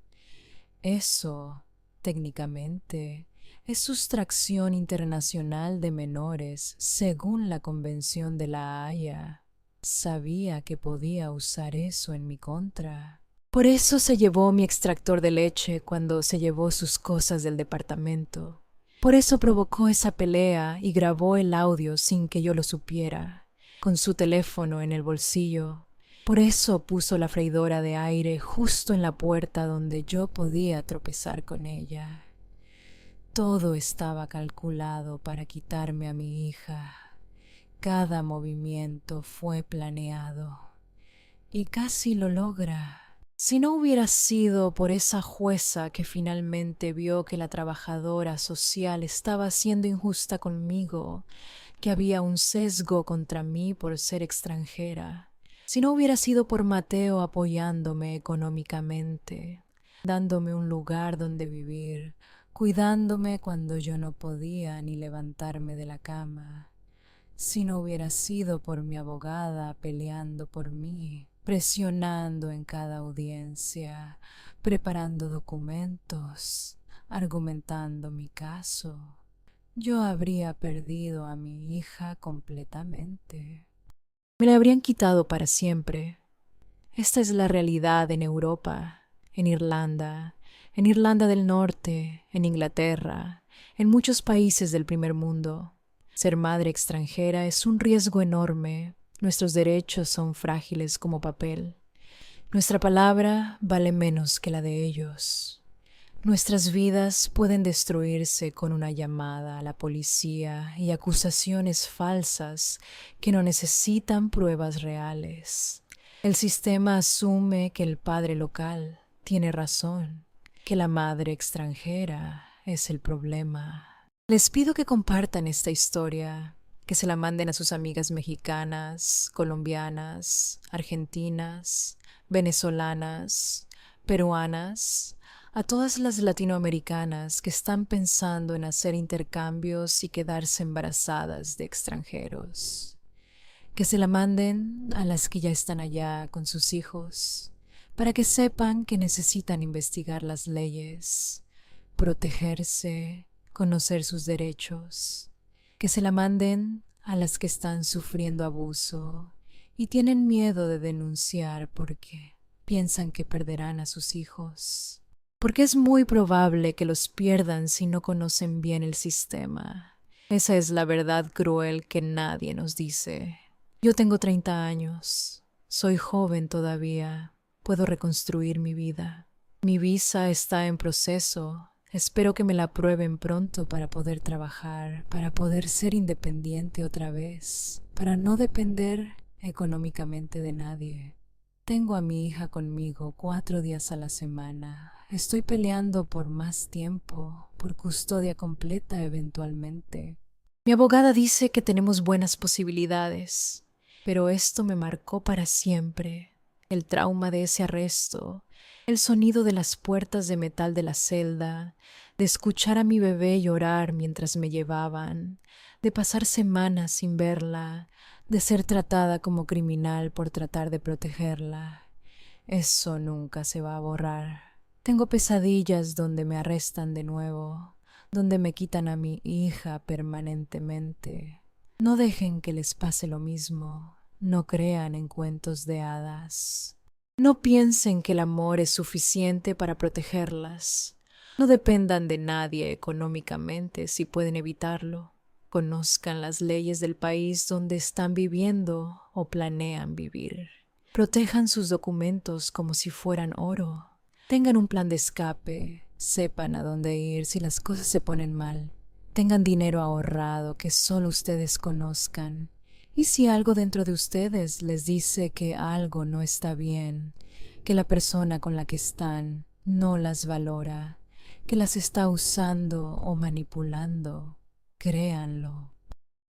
Eso, técnicamente, es sustracción internacional de menores según la Convención de la Haya. Sabía que podía usar eso en mi contra. Por eso se llevó mi extractor de leche cuando se llevó sus cosas del departamento. Por eso provocó esa pelea y grabó el audio sin que yo lo supiera, con su teléfono en el bolsillo. Por eso puso la freidora de aire justo en la puerta donde yo podía tropezar con ella. Todo estaba calculado para quitarme a mi hija. Cada movimiento fue planeado. Y casi lo logra. Si no hubiera sido por esa jueza que finalmente vio que la trabajadora social estaba siendo injusta conmigo, que había un sesgo contra mí por ser extranjera, si no hubiera sido por Mateo apoyándome económicamente, dándome un lugar donde vivir, cuidándome cuando yo no podía ni levantarme de la cama, si no hubiera sido por mi abogada peleando por mí, presionando en cada audiencia, preparando documentos, argumentando mi caso, yo habría perdido a mi hija completamente. Me la habrían quitado para siempre. Esta es la realidad en Europa, en Irlanda del Norte, en Inglaterra, en muchos países del primer mundo. Ser madre extranjera es un riesgo enorme. Nuestros derechos son frágiles como papel. Nuestra palabra vale menos que la de ellos. Nuestras vidas pueden destruirse con una llamada a la policía y acusaciones falsas que no necesitan pruebas reales. El sistema asume que el padre local tiene razón, que la madre extranjera es el problema. Les pido que compartan esta historia, que se la manden a sus amigas mexicanas, colombianas, argentinas, venezolanas, peruanas, a todas las latinoamericanas que están pensando en hacer intercambios y quedarse embarazadas de extranjeros. Que se la manden a las que ya están allá con sus hijos, para que sepan que necesitan investigar las leyes, protegerse, conocer sus derechos. Que se la manden a las que están sufriendo abuso y tienen miedo de denunciar porque piensan que perderán a sus hijos. Porque es muy probable que los pierdan si no conocen bien el sistema. Esa es la verdad cruel que nadie nos dice. Yo tengo 30 años. Soy joven todavía. Puedo reconstruir mi vida. Mi visa está en proceso. Espero que me la aprueben pronto para poder trabajar, para poder ser independiente otra vez, para no depender económicamente de nadie. Tengo a mi hija conmigo 4 días a la semana. Estoy peleando por más tiempo, por custodia completa eventualmente. Mi abogada dice que tenemos buenas posibilidades, pero esto me marcó para siempre. El trauma de ese arresto, el sonido de las puertas de metal de la celda, de escuchar a mi bebé llorar mientras me llevaban, de pasar semanas sin verla, de ser tratada como criminal por tratar de protegerla. Eso nunca se va a borrar. Tengo pesadillas donde me arrestan de nuevo, donde me quitan a mi hija permanentemente. No dejen que les pase lo mismo. No crean en cuentos de hadas. No piensen que el amor es suficiente para protegerlas. No dependan de nadie económicamente si pueden evitarlo. Conozcan las leyes del país donde están viviendo o planean vivir. Protejan sus documentos como si fueran oro. Tengan un plan de escape. Sepan a dónde ir si las cosas se ponen mal. Tengan dinero ahorrado que solo ustedes conozcan. Y si algo dentro de ustedes les dice que algo no está bien, que la persona con la que están no las valora, que las está usando o manipulando, créanlo.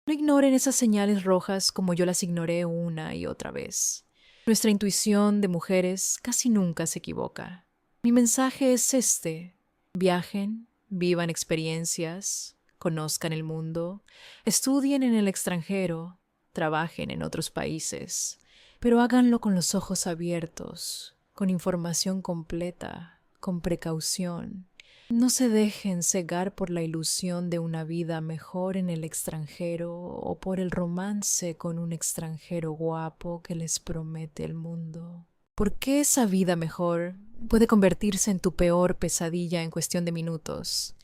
No ignoren esas señales rojas como yo las ignoré una y otra vez. Nuestra intuición de mujeres casi nunca se equivoca. Mi mensaje es este: viajen, vivan experiencias, conozcan el mundo, estudien en el extranjero, trabajen en otros países, pero háganlo con los ojos abiertos, con información completa, con precaución. No se dejen cegar por la ilusión de una vida mejor en el extranjero o por el romance con un extranjero guapo que les promete el mundo. Porque esa vida mejor puede convertirse en tu peor pesadilla en cuestión de minutos.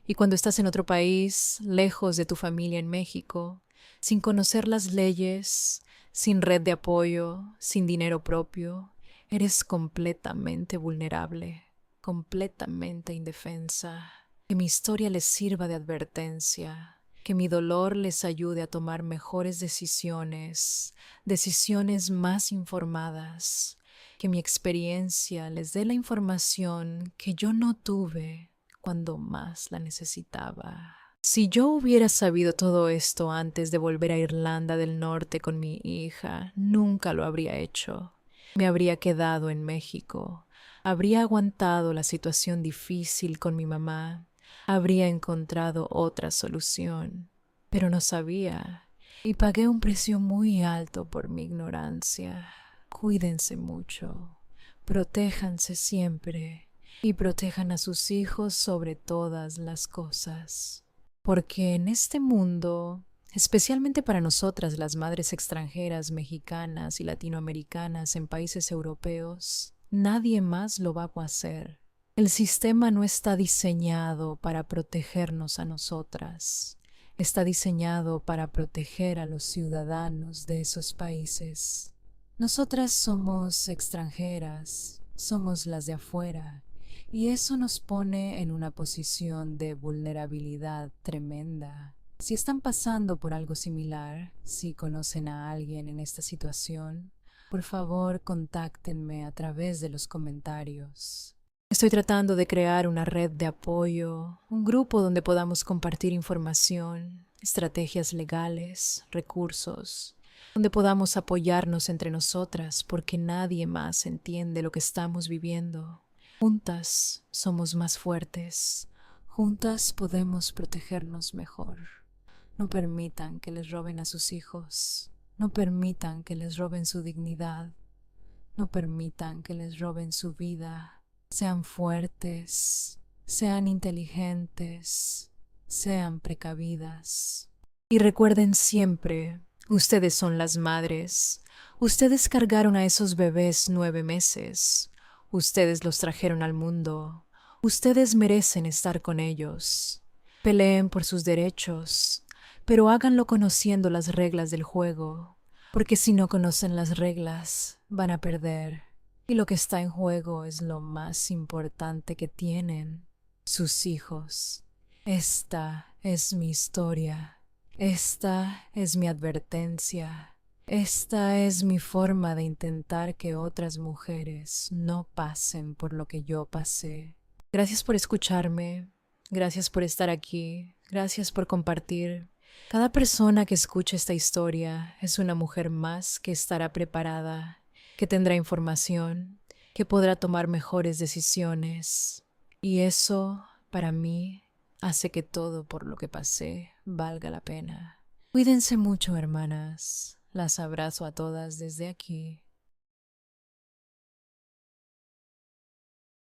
Y cuando estás en otro país, lejos de tu familia en México, sin conocer las leyes, sin red de apoyo, sin dinero propio, eres completamente vulnerable, completamente indefensa. Que mi historia les sirva de advertencia, que mi dolor les ayude a tomar mejores decisiones, decisiones más informadas, que mi experiencia les dé la información que yo no tuve cuando más la necesitaba. Si yo hubiera sabido todo esto antes de volver a Irlanda del Norte con mi hija, nunca lo habría hecho. Me habría quedado en México. Habría aguantado la situación difícil con mi mamá. Habría encontrado otra solución. Pero no sabía. Y pagué un precio muy alto por mi ignorancia. Cuídense mucho. Protéjanse siempre. Y protejan a sus hijos sobre todas las cosas. Porque en este mundo, especialmente para nosotras las madres extranjeras mexicanas y latinoamericanas en países europeos, nadie más lo va a hacer. El sistema no está diseñado para protegernos a nosotras. Está diseñado para proteger a los ciudadanos de esos países. Nosotras somos extranjeras, somos las de afuera. Y eso nos pone en una posición de vulnerabilidad tremenda. Si están pasando por algo similar, si conocen a alguien en esta situación, por favor contáctenme a través de los comentarios. Estoy tratando de crear una red de apoyo, un grupo donde podamos compartir información, estrategias legales, recursos, donde podamos apoyarnos entre nosotras porque nadie más entiende lo que estamos viviendo. Juntas somos más fuertes. Juntas podemos protegernos mejor. No permitan que les roben a sus hijos. No permitan que les roben su dignidad. No permitan que les roben su vida. Sean fuertes. Sean inteligentes. Sean precavidas. Y recuerden siempre, ustedes son las madres. Ustedes cargaron a esos bebés 9 meses. Ustedes los trajeron al mundo. Ustedes merecen estar con ellos. Peleen por sus derechos, pero háganlo conociendo las reglas del juego, porque si no conocen las reglas, van a perder. Y lo que está en juego es lo más importante que tienen, sus hijos. Esta es mi historia. Esta es mi advertencia. Esta es mi forma de intentar que otras mujeres no pasen por lo que yo pasé. Gracias por escucharme. Gracias por estar aquí. Gracias por compartir. Cada persona que escuche esta historia es una mujer más que estará preparada, que tendrá información, que podrá tomar mejores decisiones. Y eso, para mí, hace que todo por lo que pasé valga la pena. Cuídense mucho, hermanas. Las abrazo a todas desde aquí.